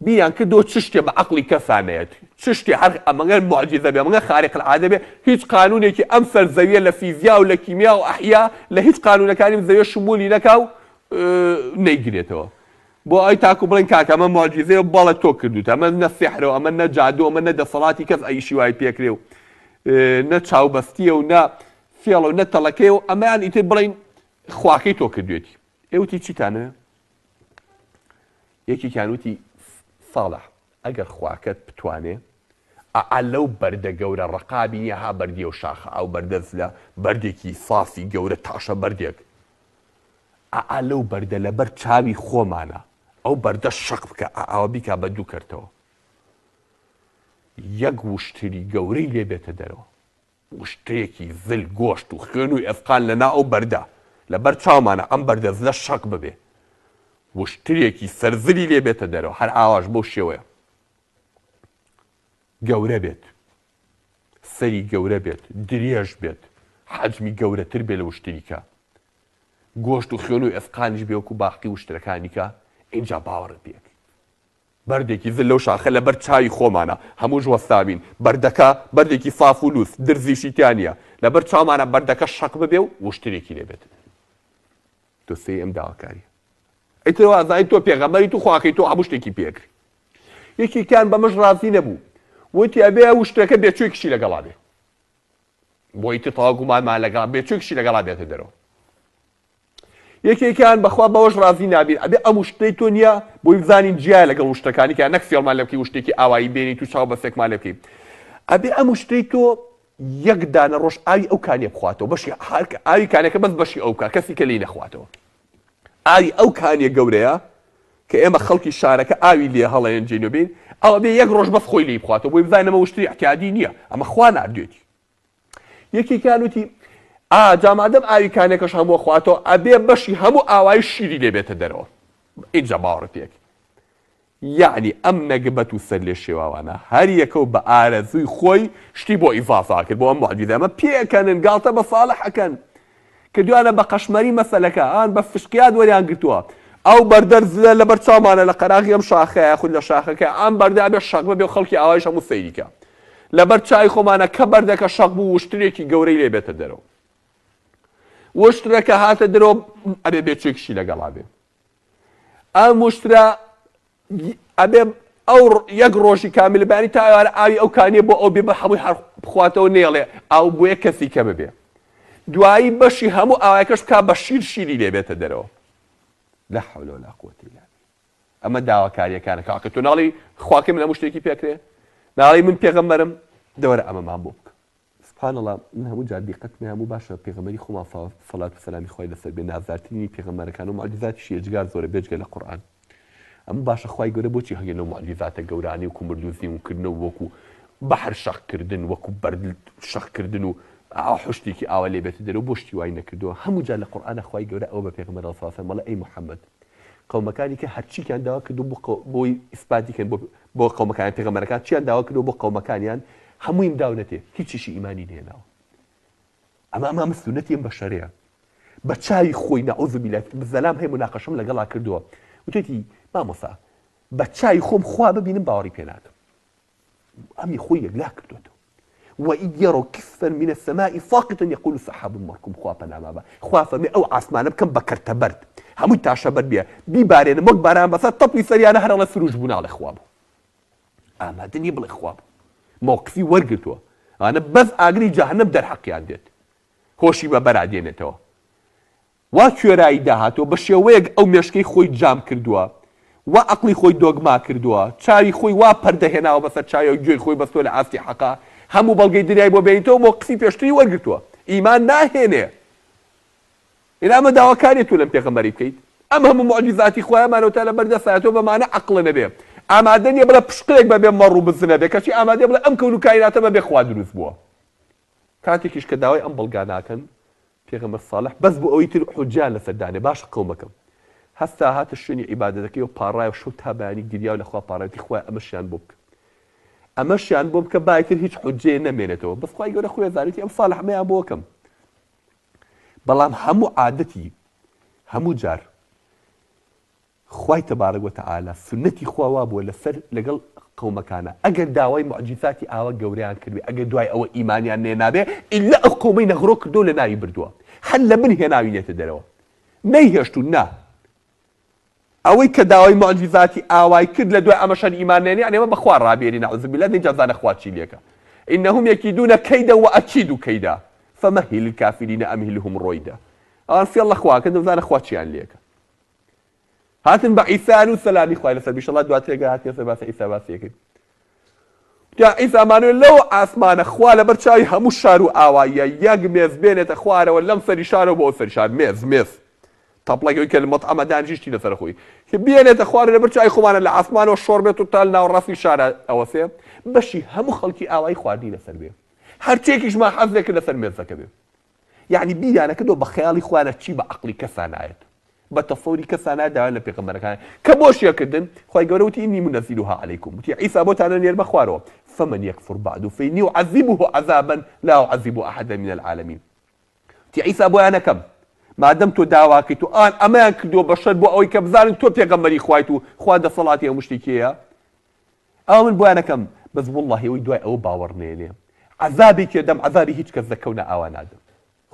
بیان کردەوە چ شتێ بە عەقڵی کەسانەیەت چ شتێ هەر ئەمەگەر موعجیزە بێ ئەمەگەر خارق العادە بێ هیچ قانونێکی ئەم سەرزەویە لە فیزیا و لە کیمیا و ئەحیا لە هیچ قانونەکانی زەویە شمولی نەکا و نەیگرێتەوە بۆ ئەی تاکو بڵێن کاکە ئەمە موعجیزەیە بەڵە تۆ کردوتە ئەمە نە سیحرەوە ئەمە نە جادۆ ئەمە نە دەسەڵاتی کەس ئەیشی وای پێکرێ و نە چاوبەستیە و نە فێڵە و نە تەڵەکەی و ئەمەیان ئیتر بڵێن خواکەی تۆ کردوێتی ئێوتی چیتانە یەکێکیان وتی ساڵح ئەگەر خواکەت بتوانێ لەو بەردە گەورە ڕقابی نیە ها بەردی و شاخە ئەو بەردەست لە بەردێکی سافی گەورە تاشە بەردێک لەو بەردە لەبەر چاوی خۆمانە ئەو بەردە شەق بکە ئاوە بیکا بە دوو کردەوە یەک وشتری گەورەی لێ بێتە دەرەوە وشتەیەکی زل گۆشت و خوێن و ئەفقان لەنا ئەو بەردە لەبەر چاومانە ئەم بەردە زلە شەق ببێ وشترێکی سەرزلی لێ بێتە دەرەوە هەر ئاواش بۆ شێوەیە گەورە بێت سەری گەورە بێت درێژ بێت حەجمی گەورەتر بێ لە وشتریکە گۆشت و خوێن و ئەفقانیش بێ وەکو باقی وشترەکانیکە اینجا باوەڕت پێک بەردێکی زل لەو شاخە لەبەر چاوی خۆمانە هەمووش وەستابین بەردەکە بەردێکی ساف و لووس درزیشی تیانە لەبەر چاومانە بەردەکە شەق ببێ و وشترێکی لێ بێت دۆسەی ئەم داواکاری ئیتر وازای تۆ پێغەمبەری تو خواکەی تۆ هەموو شتێکی پێکری یەکێکیان بەمەش ڕازی نەبوو وتی ئەبێ وشتەکە بێچوویەکیشی لەگەڵا بێ بۆی تر تەواو گومانمان لەگەڵا بێچوویەکیشی لەگەڵا بێتە دەرەوە یەکێکیان بەخوا بەوەش ڕازی نابێت ئەبێ ئەم وشتەی تۆ نییە بۆی بزانین جیای لەگەڵ وشتەکانی کە نەک فێڵمان لێ بکەی وشتێکی ئاوایی بێنی تو چاو بەسێکمان لێ بکەی ئەبێ ئەم وشتەی تۆ یەک دانە ڕۆژ ئاوی ئەو کانێ بخواتەوە بەشی ئاوی کانێکە بەس بەشی ئەو کا کەسی کە لی نەخواتەوە ئاوی ئەو کانێ گەورەیە کە ئێمە خەڵکی شارەکە ئاوی لێ هەڵەیەنجێنەوە بین ئەوە بێ یەک ڕۆژ بەس خۆی لێی بخواتەوە بۆی بزانین ئەمە وشتری احتیاجی نییە ئەمە خوا ناردوێتی یەکێکیان وتی جامادەم ئاوی کانێکەش هەموو خواتەوە ئەبێ بەشی هەموو ئاوای شیری لێ بێتە دەرەوە ئینجا باوەڕ پێک یعنی ئەم نەگبەت و سەر لێ شێواوانە هەر یەکەو بە ئارەزووی خۆی شتی بۆ ئیضافا کرد بۆ ئەم موعجیزە ئەمە پێکەنن گاڵتە بە ساڵحەکەن کە دوانە بە قەشمەری مەسەلەکە ئان بە فشقیات وەریان گرتووە ئەو بەردەرز لەبەر چاومانە لە قەراغی ئەم شاخەیە خود لە شاخەکە ئەم بەردە ئەبێ شەق ببێ و خەڵکی ئاوایش هەموو سەیریکە لەبەر چای خۆمانە کە بەردەکە شەق بوو وشترێکی گەورەی لێ بێتە دەرەوە وشترەکە هاتە دەرەوە ئەبێ بێچێکیشی لەگەڵا بێ ئەم وشترە ئەبێ ئەو یەک ڕۆژی کامل بەیانی تا ئێوارە ئاوی ئەو کانیە بۆ ئەو بێ بە هەمووی بخواتەوە نێڵێ ئاو بۆ یەک کەسی کە ببێ دوایی بەشی هەموو ئاوایەکەش کا بە شیری لێ بێتە دەرەوە لا حول ولا قوة إلا بالله ئەمە داواکاریەکانە کاکە تۆ ناڵی خواکەی من هەموو شتێکی پێکرێ ناڵی من پێغەمبەرم دەوەرە ئەمەمان بۆ بکە. سبحانەڵڵا من هەموو جار دیقەتمی هەموو باشە پێغەمبەری خۆمان سەڵات و سەلامی خۆی لەسەر بێ نازدارترینی پێغەمبەرەکان و معجزاتیشی ئەجگار زۆرە بێجگە لە قورئان. ئەمە باشە خوای گەورە بۆچی هەیە لەو معجزاتە گەورانەی وەکو مردوزی وکردنەوە وەکو بەحر شەقکردن وەکو بەرد شەقکردن و حشتێکی ئاوا لێ بێتە دەرەوە بۆ شتی وای نەکردووە. هەموو جار لە قورئانە خوای گەورە ئەوە بە پێغەمبەر صلی الله علیه و سلم مەڵێ ئەی محەممەد قەومەکانی کە هەرچییان داوا کردو بۆی ئیسپاتیکەن بۆ قەومەکان پێغەمبەرەکان چیان داوا کردو بۆ قەومەکانیان هەمووی داونەتێ هیچیشی ئیمانی نێناوە. ئەمە مەسئولەتیم بە شەریعە بە چاوی خۆی نەعوذ بالله بزەلام هەیە مناقەشەم لەگەڵا کردووە وتێتی مامۆستا بە چاوی خۆم خوا ببینم باوەڕی پێ ناکەم. ئەمی خۆی یەکلا کردوێتەوە وإذ يروا كسفا من السماء ساقطا يقول سحاب مركوم خوا پەناما بە خوا فەرمێ ئەو ئاسمانە بکەم بە کەرتەبەرد هەمووی تاشە بەر بێ بیبارێنم وەک باران بەسەر تەپی سەریانە هەر لە سروش بوو ناڵێ خوا بوو. ئامادە نیە بڵێ خوا بوو موقفی وەرگرتووە ئانە بەس ئاگری جەهەنەم دەرحەقیان دێت هۆشی بە بەرادێنێتەوە. وا کوێرایی داهاتەوە بە شێوەیەک ئەو مێشکەی خۆی جام کردووە وا عەقڵی خۆی دۆگما کردووە چاوی خۆی وا پەردەهێناوە بەسەر چاوی و گوێی خۆی بەستۆ لە ئاستی حەقا هەموو بەڵگەی دنیای بۆ بێنیتەوە موقفی پێشتری وەرگرتووە ئیمان ناهێنێ. ئێرە ئەمە داواکاری تۆ لەم پێغەمبەری بکەیت ئەم هەموو معجزاتی خۆیانمانەوە تا لە بەردەسایەتەوە بەمانە عەقڵە نەبێ ئامادە نیە بڵێ پشقەیەک بەبێ مەڕ و بزنە بێ کەچی ئامادە بڵێ ئەم کەون و کایناتە بەبێ خوا دروست بووە. کاتێکیش کە داوای ئەم بەڵگا ناکەن پێغەمبەر ساڵح بەس بۆ ئەوەی تر حوجیان لەسەردانێ باشە قەومەکەم هەستا هاتە شوێنی عیبادەتەکەی و پاڕایە و شەو تا بەیانی گریا و لەخوا پاڕایەتی خوای ئەمەشیان بۆ بکە ئەمەشیان بۆ بکە بایتر هیچ حوجەیە نەمێنێتەوە بەس خوای گەورە خۆی زانێتی ئەم ساڵح مەیان بۆ بکەم. بەڵام هەموو عادەتی هەموو جار خوای تەبارەک وتەعالا سنەتی خوا وا بووە لەسەر لەگەڵ قەومەکانە ئەگەر داوای معجزاتی ئاوا گەورەیان کردوێ ئەگەر دوای ئەوە ئیمانیان نێنابێ ئیلا ئەو قەومەی نەغڕۆ کردو لە ناوی بردووە هەر لە بن هێناوینێتە دەرەوە نەیهێشت و نا ئەوەی کە داوای معجزاتی ئاوای کرد لە دوای ئەمەشان ئیمان نێنێ ئەنێمە بەخوا ڕابێری نەعوذ بالله نەیجازانە خوا چی لێکە ئینەهم یەکیدونە کەیدا وەئەکیدو کەیدا فەمەهیل الکافرین ئەمهلهم ڕۆیدا ئەوان فێڵ لە خواکەن دەزانە خوا چیان لێکە. هاتن بە عیسا و سەلامی خوای لەسەر بیشەڵا دواترێگە هاتیە سەر باسە عیسا باسی کرد جا عیسا مانوێ لەو ئاسمانە خوا لەبەر چاوی هەموو شار و ئاواییە یەک مێز بێنێتە خوارەوە لەم سەری شارەوە بۆ ئەو سەری شار مێز تەپڵێکەوەی کە لە مەطعەمە دانیشتی لەسەر خۆی کە بێنێتە خوارە لەبەر چاوی خۆمانە لە ئاسمانەوە شۆڕ بێت و تا ناوەڕاستی شارە ئەوەسێ بەشی هەموو خەڵکی ئاوایی خواردنی لەسەر بێ هەرچێکیشمان حەز لێ کرد لەسەر مێزەکە بێ. یعنی بیریانە کردەوە بە خەیاڵی خوانە چی بە عەقڵی کەسان نایەت بە تەفەوری کەسان ناداوای لە پێغەمبەرەکان کە بۆ شێکردن خوای گەورە وتی ئینی منەزیلها عەلەیکم وتی عیسا بۆتانە نێرمە خوارەوە فمن یەکفر بعد فإنی أعذبه عذابا لا أعذب أحدا من العالمین. وتی عیسا بۆیان نەکەم مادەم تۆ داواکەیت و ئان ئەمەیان کردووە بەشەر بۆ ئەوەی کە بزانن تۆ پێغەمبەری خوایت و خوا دەسەڵاتی هەموو شتێکیەیە ئەوە من بۆیان نەکەم بەس وەڵڵاهی ئەوەی دوای ئەوە باوەڕ نێنێ عەذابی کێدەم عەذابی هیچ کەس دەکەونە ئاوا نادەم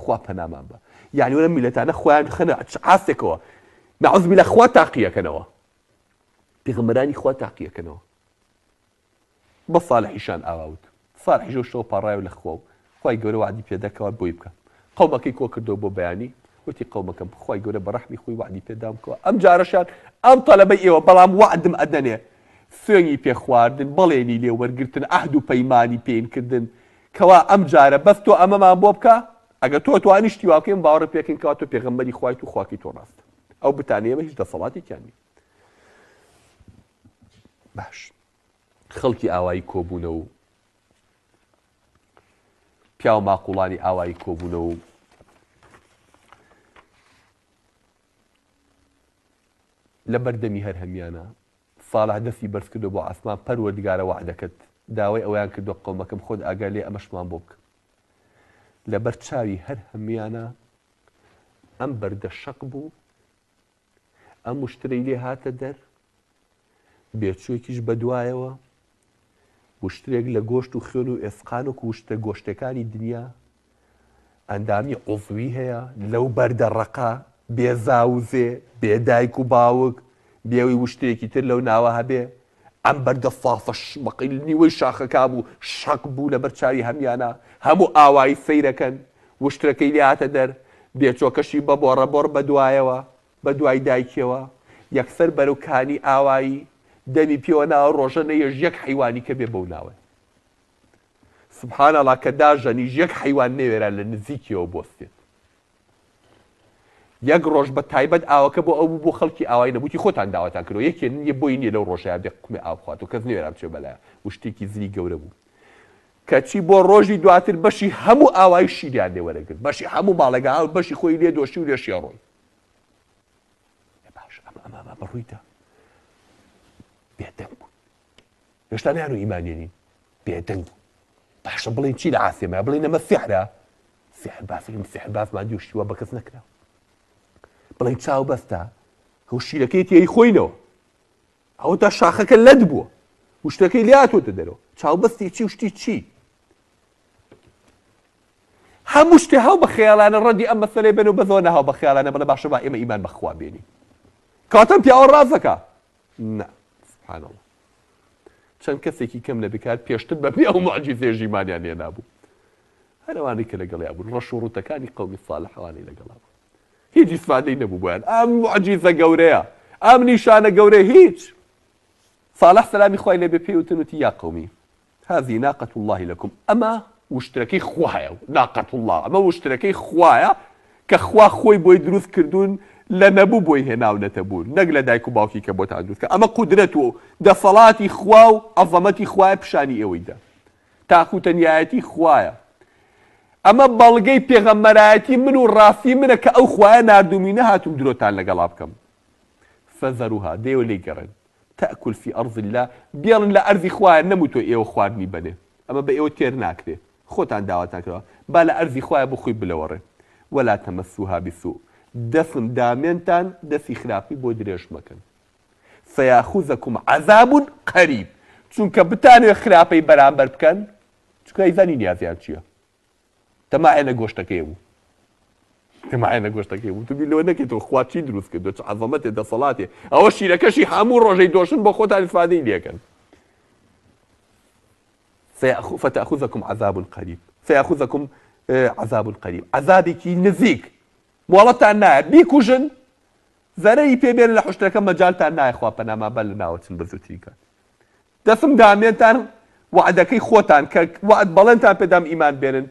خوا پەنامان بە. یعنی وەرە میلەتانە خۆیان خەنە عاستێکەوە نەعوذ بالله خوا تاقیەکەنەوە پێغەمبەرانی خوا تاقیەکەنەوە بە ساڵحیشان ئاواوت ساڵحیش و شەو پاڕایە لە خوا و خوای گەورە وعدی پێداکەوە بۆی بکە قەومەکەی کۆ کردەوە بۆ بەیانی وتی قەومەکەم خوای گەورە بە ڕەحمی خۆی وعدی پێدام بکەوە ئەم جارەشان ئەم تەلەبەی ئێوە بەڵام وعدم ئەدەنێ سوێنی پێ خواردن بەڵێنی لێ وەرگرتن ئەهد و پەیمانی پێینکردن کەوا ئەم جارە بەس تۆ ئەمەمان بۆ بکە ئەگەر تۆ توانیشتی واکەین باوەڕ پێکەین کەوا تۆ پێغەمبەری خوایت و خواکی تۆ ڕاستە ئەو بتانیەمە هیچ دەسەڵاتێکیان نیە. باش خەڵکی ئاوایی کۆبوونە و پیا و ماقوڵانی ئاوایی کۆبوونە و لە بەردەمی هەر هەمیانە ساڵح دەستی بەرز کردو بۆ ئاسمان پەروەردگارە وعدەکەت داوای ئەویان کردو قەومەکەم خۆت ئاگار لێ ئەمەشمان بۆ بکە لەبەر چاوی هەر هەمیانە ئەم بەردە شەق بوو ئەم وشترەی لێ هاتە دەر بێچوویەکیش بەدوایەوە وشترێک لە گۆشت و خوێن و ئێسقان و وشتە گۆشتەکانی دنیا ئەندامی عوزوی هەیە لەو بەردە ڕەقا بێزاوزێ بێدایک و باوک بێوی وشتێکی تر لەو ناوە هەبێ ئەم بەردە فافەش بەقیل نیوەی شاخەکا بوو شەق بوو لەبەر چاوی هەمیانە هەموو ئاوایی سەیرەکەن وشترەکەی لێ هاتە دەر بێچۆکەشی بە بۆڕەبۆڕ بەدوایەوە بە دوای دایکەوە یەکسەر بەرەوکانی ئاوایی دەمی پێوە ناوە ڕۆژە نەیەژ یەک حیوانی کە بێ بەو ناوە سبحان الله کە داژەنیش یەک حەیوان نەوێرا لە نزیکیەوە بۆستێت. یەک ڕۆژ بە تایبەت ئاوەکە بۆ ئەو بۆ خەڵکی ئاوای نەبووی خۆتان داواتان کردەوە یەکێ یە بۆی نییە لەو ڕۆژەیە بێ قومێ ئاو بخوات و کەس نوێرا بچێ بەلایە و شتێکی زری گەورە بوو کەچی بۆ ڕۆژی دواتر بەشی هەموو ئاوای شیریان لێ وەرەگرت بەشی هەموو باڵەگا بەشی خۆی لێ دۆشی و لێشیە ڕۆی باش ئەمە بەڕوویدا بێدەنگ بوو هێشتا نیان و ئیمانێنین بێدەنگ بوو باشە بڵین چی لە عاسێمە بڵین ئەمە سیحرە سیحر بافرین سیحر بافمان دیوشتیوە بە کەس نەکرا بڵین چاو بەستە ئەو شیرەکەی تێی خۆینەوە ئەو تا شاخەکە لەد بووە و شتەکەی لاتۆتە دەرەوە چاو بەستی چی وشتی چی هەموو شتێ هەو بە خەیاڵانە ڕەدی ئەم مەسەلەی بن و بەزۆر نەهاو بە خەیاڵانە بڵێ باشە با ئێمە ئیمان بەخوا بێنین کاتەم پیاوە ڕازەکە نا سبحان الله چەند کەسێکی کەم لە بکات پێشتر بە پێ ئەو موعجیزەیە ژیمانیان لێ نابوو هەرەوانەی کە لەگەڵیا بوون ڕەش و ڕوتەکانی قەومی ساڵحەوانەی لەگەڵا بوون هیچ ئیسفادەی نەبوو بۆیان ئەم موعجیزە گەورەیە ئەم نیشانە گەورەیە هیچ صالح سلامی خوای لێ بێ پێوتن وتی یا قەومی هذه ناقة الله لكم ئەمە وشترەکەی خوایە ناقة الله ئەمە وشترەکەی خوایە کە خوا خۆی بۆی دروست کردوون لە نەبوو بۆی هێناونەتە بوون نەک لە دایک و باوکی کە بۆتان دروستکە ئەمە قودرەت و دەسەڵاتی خوا و عەزەمەتی خوایە پیشانی ئێوەیدا تاکو تەنیایەتی خوایە ئەمە بەڵگەی پێغەمبەرایەتی من و ڕاستی منە کە ئەو خوایە نردومینە هاتووم درۆتان لەگەڵا بکەم فەزەروها دێوە لێی گەڕێن تأكل في أرض الله بيرن لا أرضي خواه نموتو إيو خواردني بني أما بإيو تير ناكري خوتان دعوتان كرا بالا أرضي خواه بخوي بلوري ولا تمسوها بسوء دفن دامنتان دفي خلافي بودريش مكان فيأخذكم عذاب قريب چونك بتانو خلافي برامبر بكن چونك إذاني نيازيان چيا تماعينا قوشتك إيو تماعينا قوشتك إيو تبي لو أنك تو خواتي دروس كدو عظمته دا صلاتي أو الشيركشي حامو روجي دوشن بخوتها الفادي ليكن فتأخذكم عذاب قريب فيأخذكم عذاب قريب عذابك نزيك مولتان نايا بيكوجن زري بيبين لحشتك مجالتان نايا خوا بناما بل ناوتن بزوتيكا دسم دامينتان وعدكي خوتان وعد بلنتان بدام إيمان بينن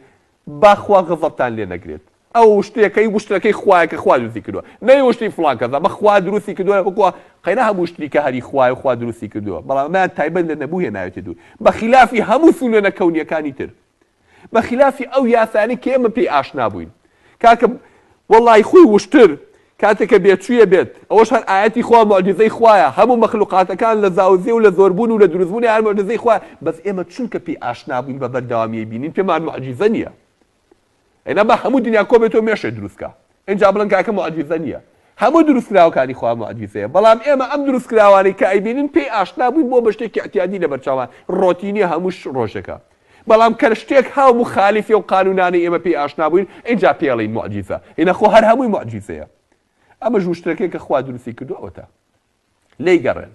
باخوا غضبتان لي نقريت أو شتيكي وشتركي خواك خوا دروسي كدوا ناي وشتي فلان كذا ما خوا دروسي كدوا بقوا قيناها وشتري كهري خوا وخوا دروسي كدوا بلا ما تايبن لنبوه نايتدو بخلاف هم سنن كونيا كانيتر بخلاف أو يا ثاني كيما بي آشنا بوين كاك والله خوي وشتر كاتك بيت شوية بيت أوش هن آياتي خوا معجزي خوايا هم مخلوقات كان لزاوزي ولا زوربون ولا دروزبون يعني معجزي خوايا بس إما تشنك بي آشنا بوين ببردوامي يبينين بما معجزانية اینا با همو دنیا کوبتو میشه دروست که اینجا بلند که معجزه نیه همو دروست کراو کاری خواه معجزه بلام اما ام دروست کراوانی که ایبینین پی آشنا بوین بو بشته که اعتیادی لبرچاوان روتینی هموش روشکه بلام کرشتێک هاو مخالفی و قانونانی اما پی آشنا بوین اینجا پیالین معجزه اینا خو هر هموی معجزه اما جوشترکه که خواه درستی کردو اوتا لی گرن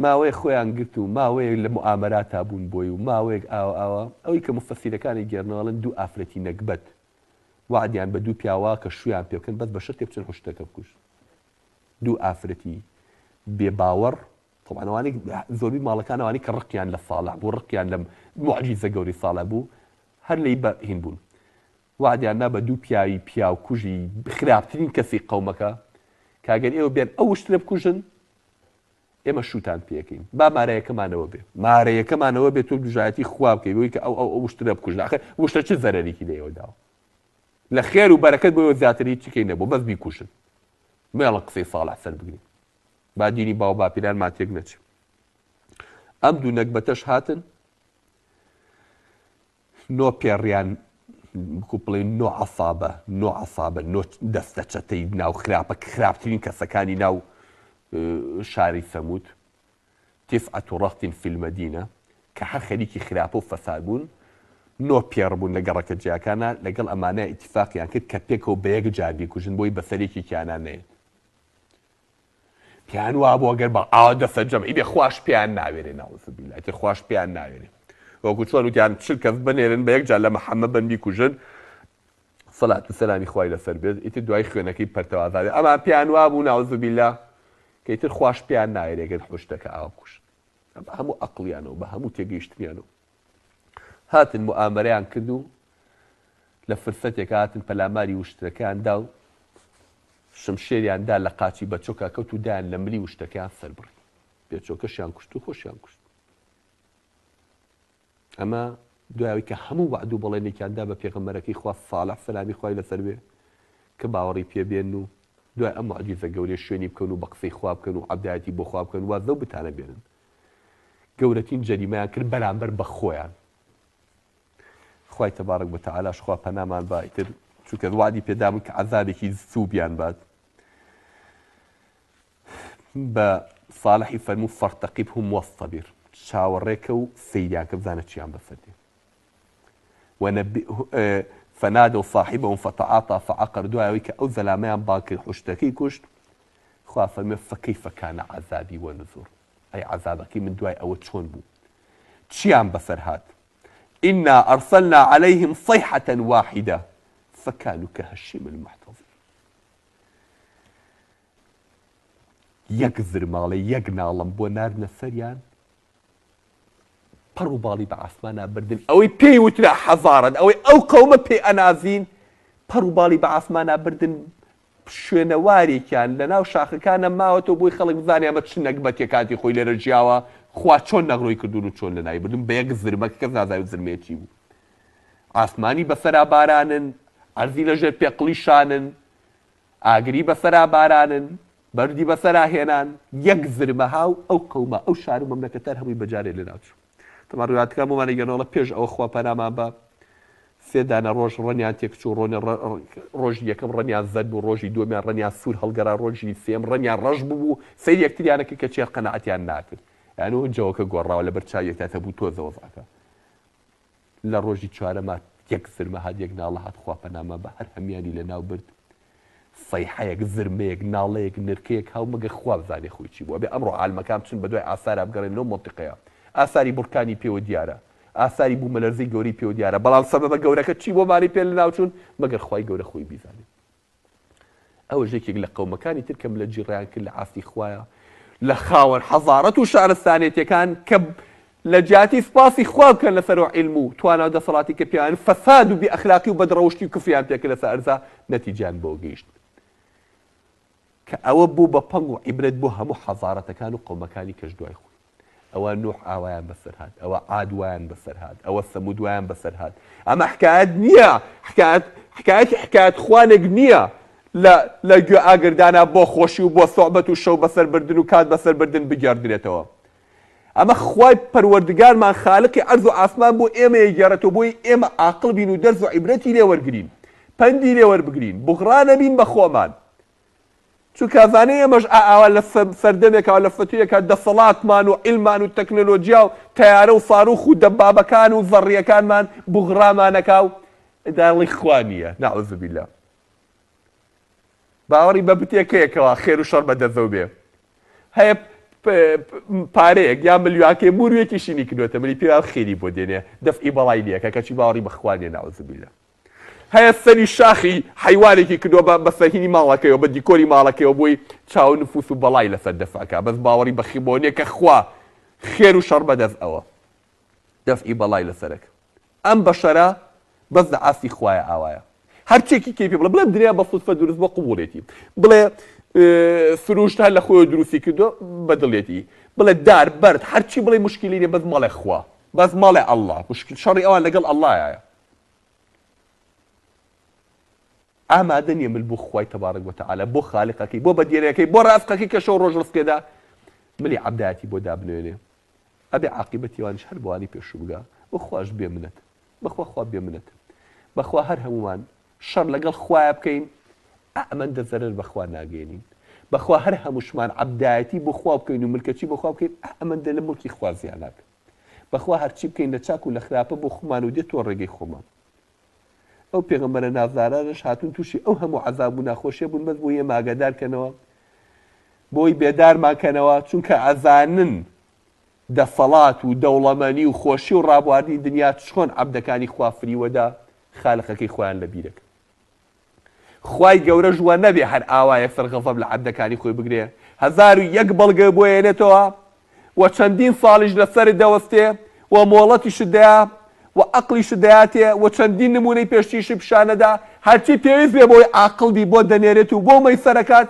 ماوەیە خۆیان گرت و ماوەیە لە موعامەرات بوون بۆی و ماوەیەک ئاوە ئەوەی کە مفەسیرەکانی گێڕنەوەڵن دوو ئافرەتی نەکبەت وعدیان بە دوو پیاوە کە شویان پێ بکەن بەس بە شەرتێ بچن حوشتەکە بکوژ دوو ئافرەتی بێباوەڕ تەڵانەوانی زۆربەی ماڵەکانەوانی کە ڕقیان لە ساڵح بوو ڕقیان لە موعجیزە گەوری ساڵە بوو هەر لەی بەهین بوون وعدیان نا بە دوو پیاوی پیاو کوژی خراپترین کەسی قەومەکە کاگەر ئێوە بێن ئەو شترە بکوژن ئێمە شوتان پێکەین با مارەیەکەمانەوە بێ مارەیەکەمانەوە بێت تۆ دوژایەتی خوا بکەی بۆی کە ئەو شترە بکوژن ئاخر وشتە چه زەرەرێکی لێەوە داوە لە خێر و بەرەکەت بۆ زیاتری چیکەی نەبوو بەس بیکوژن مێڵە قسەی ساڵح سەر بگرین با دینی باو باپیرانمان تێک نەچێ ئەم دوو نەکبەتەش هاتن نۆ پێڕیان بکو بڵێن نۆ عەسابە نۆ دەستە چەتەی ناو خراپە خراپترین کەسەکانی ناو شاری سەمود تسعة رهط في المدينة کە هەر خەریکی خراپە و فەساد بوون نۆ پێڕ بوون لە گەڕەکە جیاکانە لەگەڵ ئەمانە ئیتیفاقیان کرد کە پێکەوە بە یەک جار بیکوژن بۆی بەسەرێکی کیانان نەیە پیان وا بۆ ئەگەر بە ئاوا دەستە جەمعی بێ خوش پیان ناوێرێ نەعوذ بالله ئیتر خوش پیان ناوێرێ وەکو چۆن وتیان چل کەس بنێرن بە یەک جار لە محەممەد بن بیکوژن سەڵات و سەلامی خوای لەسەر بێت ئیتر دوای خوێنەکەی پەرتەوازادێ ئەمان پیان وا بوو نەعوذ بالله کەیتر خوش پیان ناوێرێ ئەگەر حوشتەکە ئاوا بکوژن بە هەموو عەقڵیانەوە بە هەموو تێگەیشتنیانەوە هاتن مؤامرەیان کرد و لە فرسەتێک هاتن پەلاماری وشترەکەیان دا و شمشێریان دا لە قاچی بەچۆکە کەوت و دایان لە ملی وشتەکەیان سەربڕی بێچۆکەشیان کوشت و خۆشیان کوشت. ئەمە دوایەوەی کە هەموو وعد و بەڵێنێکیاندا بە پێغەمبەرەکەی خوا ساڵح سەلامی خوای لەسەر بێ کە باوەڕی پێبێن و دوای ئەم موعجیزە گەورەی شوێنی بکەن و بە قسەی خوا بکەن و عەبدایەتی بۆ خوا بکەن وازە و بتانە بێنن. گەورەترین جەریمەیان کرد بەرامبەر بە خۆیان. خوای تەبارەک وەتەعالاش خوا پەنامان با ئیتر چونکە وعدی پێدامن کە عەزابێکی زوو بات. بە ساڵحی فەرموو فەرتەقیبهم وەستەبیر چاوەڕێکە و سەیریان کە بزانە چیان بەسەر دێ. فنادوا صاحبهم فتعاطى فعقر دوایەوەی کە ئەو زەلامەیان با کرد حوشتەکەی کوشت خوا فەرمێ فەکەیف کان عەزابی وەنوزور ئەی عەزابەکەی من دوای ئەوە چۆن بوو چیان بەسەر هات. إنا أرسلنا عليهم صيحة واحدة فكانوا كهشيم المحتضر. یەک زرماڵە یەک ناڵم بۆ ناردنە سەریان پەڕ و باڵی بە ئاسمانە بردن ئەوەی پێی وترا حەزارەت ئەوەی ئەو قەومە پێی ئەنازین پەڕ و باڵی بە ئاسمانە بردن شوێنەوارێکیان لە ناو شاخەکانە ماوەتەوە بۆی خەڵک بزانێ ئەمە چ نەکبەتێ کاتی خۆی لێرە ژیاوە خوا چۆن نەغڕۆی کردوون و چۆن لە ناوی بردن بە یەک زرمەکە کەس نازانێت زرمێکی بوو. ئاسمانی بەسەرا بارانن عەرزی لەژێر پێقڵی شانن ئاگری بەسەرا بارانن بەردی بەسەرا هێنان یەک زرمە هاو ئەو قەومە ئەو شار و مەملەکەتەر هەمووی بەجارێ لە ناوچوو. تەمان ڕواتەکان بۆمانە گەنەوەڵە پێش ئەوە خوا پەنامان بە سێ دانە ڕۆژ ڕەنیان تێکچوو ڕۆژی یەکەم ڕەنیان زەد بوو ڕۆژی دووەمیان ڕەنیان سوور هەڵگەرا ڕۆژی سێم ڕەنیان ڕەش بوو سەیر یەکتریانەکە کە چێ قەنەعەتیان ناکرد یانە هەوو جەوەکە گۆڕاوە لەبەر چاویەکە بوو تۆزەوە زاکە لە ڕۆژی چوارەما یەک زرمە هات یەک ناڵە هات خوا پەنامان بە هەر هەمیانی لە ناو برد سەیحەیەک زرمەیەک ناڵەیەک نرکەیەک هاو مەگە خوا بزانێ خۆی چی بووە بێ ئەمڕۆ عالمەکان بچن بە دوای ئاسارا بگەڕێنەوە مۆنتیقەیە ئاساری بورکانی پێوە دیارە ئاساری بوو مەلەرزەی گەوری پێوە دیارە بەڵام سەبەبە گەورەکە چی بۆ مانی پێ لە ناوچوون مەگەر خوای گەورە خۆی بیزانێت. ئەوە ژێکێک لە قەومەکانی تر کەم لە جیڕیان کرد لە ئاستی خوایە لە خاوەن حەزارەت و شارستانێتیەکان کە لە جیاتی سپاسی خوا بکەن لەسەرەوە عیلم و توانا و دەسەڵاتی کە پێیان فەساد و بێئەخلاقی و بەدڕەوشتی و کفریان پێکرد لەسەر ئەرزا نەتیجیان بۆ گەیشت کە ئەوە بوو بە پەنگ و عیبرەت بۆ هەموو حەزارەتەکان و قەومەکانی کەش دوای خۆی. ئەوە نوح ئاوایان بەسەر هات ئەوە عاد وایان بەسەر هات ئەوە سەمود وایان بەسەر هات. ئەمە حکایەت نییە حکایەتی حکایەت خوانێک نییە لە گوێ ئاگردانە بۆ خۆشی و بۆ سۆحبەت و شەو بەسەر بردن و کات بەسەر بردن بگەردرێتەوە. ئەمە خوای پەروەردگارمان خالقی عەرز و ئاسمان بۆ ئێمە یەگێڕێتەوە بۆی ئێمە عاقڵ بین و دەرز و عیبرەتی لێ وەرگرین پەندی لێ وەربگرین بوغڕا نەبین بە خۆمان چونکە ئەزانەی ئێمەش ئاوا لە سەردەمێکەوە لە فتوویەکە دەسەڵاتمان و عیلمان و تەکنۆلۆجیا و تەیارە و ساڕوخ و دەبابەکان و زەڕیەکانمان بوغڕامانەکا و داڵی خوا نییە نەعوذ بالله. باوەڕی بە بتێکەیەکەوە خێر و شەڕ بەدەزەو بێ هەیە پارەیەک یا ملیۆنکێ مورویەکی شینی کردوێتە ملی پێ خێری بۆ دێنێ دەفعی بەڵای نییە کە کەچی باوەڕی بەخوا نیە نەعوذ بالله. هەیە سەری شاخی حیوانێکی کردووە بە سەرهینی ماڵەکەیەوە بە دیکۆری ماڵەکەیەوە بۆی چاو نفوس و بەڵای لەسەر دەفعەکە بەس باوەڕی بەخی بۆ نییە کە خوا خێر و شەڕ بەدەست ئەوە دەفعی بەڵای لەسەرەکە. ئەم بەشەرە بەس لە ئاستی خوایە ئاوایە هەرچێکی کەی پێ بڵێ بڵێ درێ بە سوودفە دروست بۆ قبوڵێتی بڵێ سروشت هەر لە خۆی دروستی کردو بەدڵێتی بڵێ دار بەرد هەرچی بڵێ مشکلی نیە بەس مەڵێ خوا بەس مەڵێ ئەڵڵا مشکل شەڕی ئەوان لەگەڵ ئەڵڵایە. ئامادە نییە من بۆ خوای تەبارەک وەتەعالە بۆ خالقەکەی بۆ بەدیێنەکەی بۆ ڕاستقەکەی کە شەو ڕۆژ ڕستکێدا ملی عەبدایەتی بۆ دابنوێنێ ئەبێ عاقیبەتیوانش هەر بۆوانی پێشوو بگا بۆ خواش بێ منەت بەخوا خوا بێ منەت بەخوا هەر هەمومان شەڕ لەگەڵ خوایە بکەین ئەمەندە زەرەر بەخوا ناگەێنین بەخوا هەر هەمووشمان عەبدایەتی بۆ خوا بکەین و ملکەچی بۆ خوا بکەین ئەمەندە لە مڵکی خوا زیان ناکەین بەخوا هەرچی بکەین لە چاک و لە خراپە بۆ خۆمان و دێتەوە ڕێگەی خۆمان. ئەو پێغەمبەرە نازدارانش هاتون تووشی ئەو هەموو عەزاب و ناخۆشیە بوون بەس بۆ ئێمە ئاگادارکەنەوە بۆی بێدارمانکەنەوە چونکە ئەزانن دەسەڵات و دەوڵەمەنی و خۆشی و ڕابواردنی دنیا چۆن عەبدەکانی خوا فریوەدا خالقەکەی خۆیان لە بیرەکە. خوای گەورە ژوە نەبێ هەر ئاوایە سەرغەزەب لە عەبدەکانی خۆی بگرێ 1001 بەڵگە بۆ هێنێتەوە و چەندین ساڵیش لەسەر دەوەستێ و مۆڵەتیش دەیە و عقلیش دەیاتێ و چەندین نمونەی پێشتیشی پیشانەدا هەرچی پێویست بێ بۆی عاقڵبی بۆ دەنێرێت و بۆ مەیسەرەکات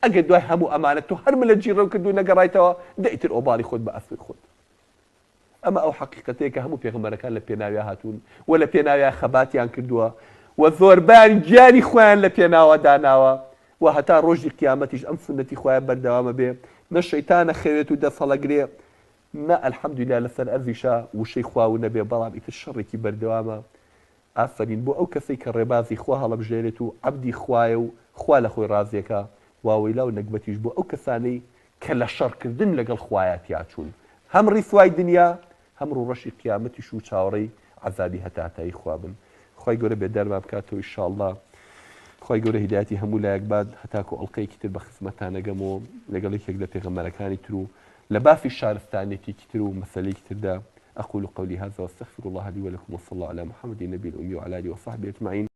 ئەگەر دوای هەموو ئەمانەت تۆ هەرمە لە جیڕەو کردو نەگەڕایتەوە دەیتر ئۆباڵی خۆت بە ئەسوی خۆت. ئەمە ئەو حەقیقەتەیە کە هەموو پێغەمبەرەکان لە پێناویە هاتوون و لە پێناویە خەباتیان کردووە و زۆربیان گیانی خۆیان لە پێناوە داناوە و هەتا ڕۆژی قیامەتیش ئەم سنەتی خۆیان بەردەوامە بێ نە شەیتانە خەوێت و دەسەڵەگرێ نە ئەلحەمدولیا لەسەر ئەرزیشە وشەی خواو نەبێ بەڵام ئیتر شەڕێکی بەردەوامە. ئافرین بۆ ئەو کەسەی کە ڕێبازی خوا هەڵەبژێرێت و عەبدی خوایە و خوا لە خۆی ڕازیەکە واوەیلا و نەکبەتیش بۆ ئەو کەسانەی کە لە شەڕکردن لەگەڵ خوایەتیا چوون هەم ڕیسوای دنیا هەم ڕۆژی قیامەتیش و چاوەڕێی عەزابی هەتاتایی خوا بن. خی گەورە بێدەرمان بکاتەوە ئینشاءڵڵا. خی گەورە هیدایەتی هەموو لایەک باد هەتاکو ئەڵلقەیەکی تر بە خزمەتانەگەمەوە لەگەڵ یەکێک لە پێغەمبەرەکانی تر و لە بافی شارستانێتێکی تر و مەسەلەیەکی تردا. أقول قولي هذا واستغفر الله لي ولكم وصلى الله على محمد النبي الأمي وعلى آله وصحبه أجمعين.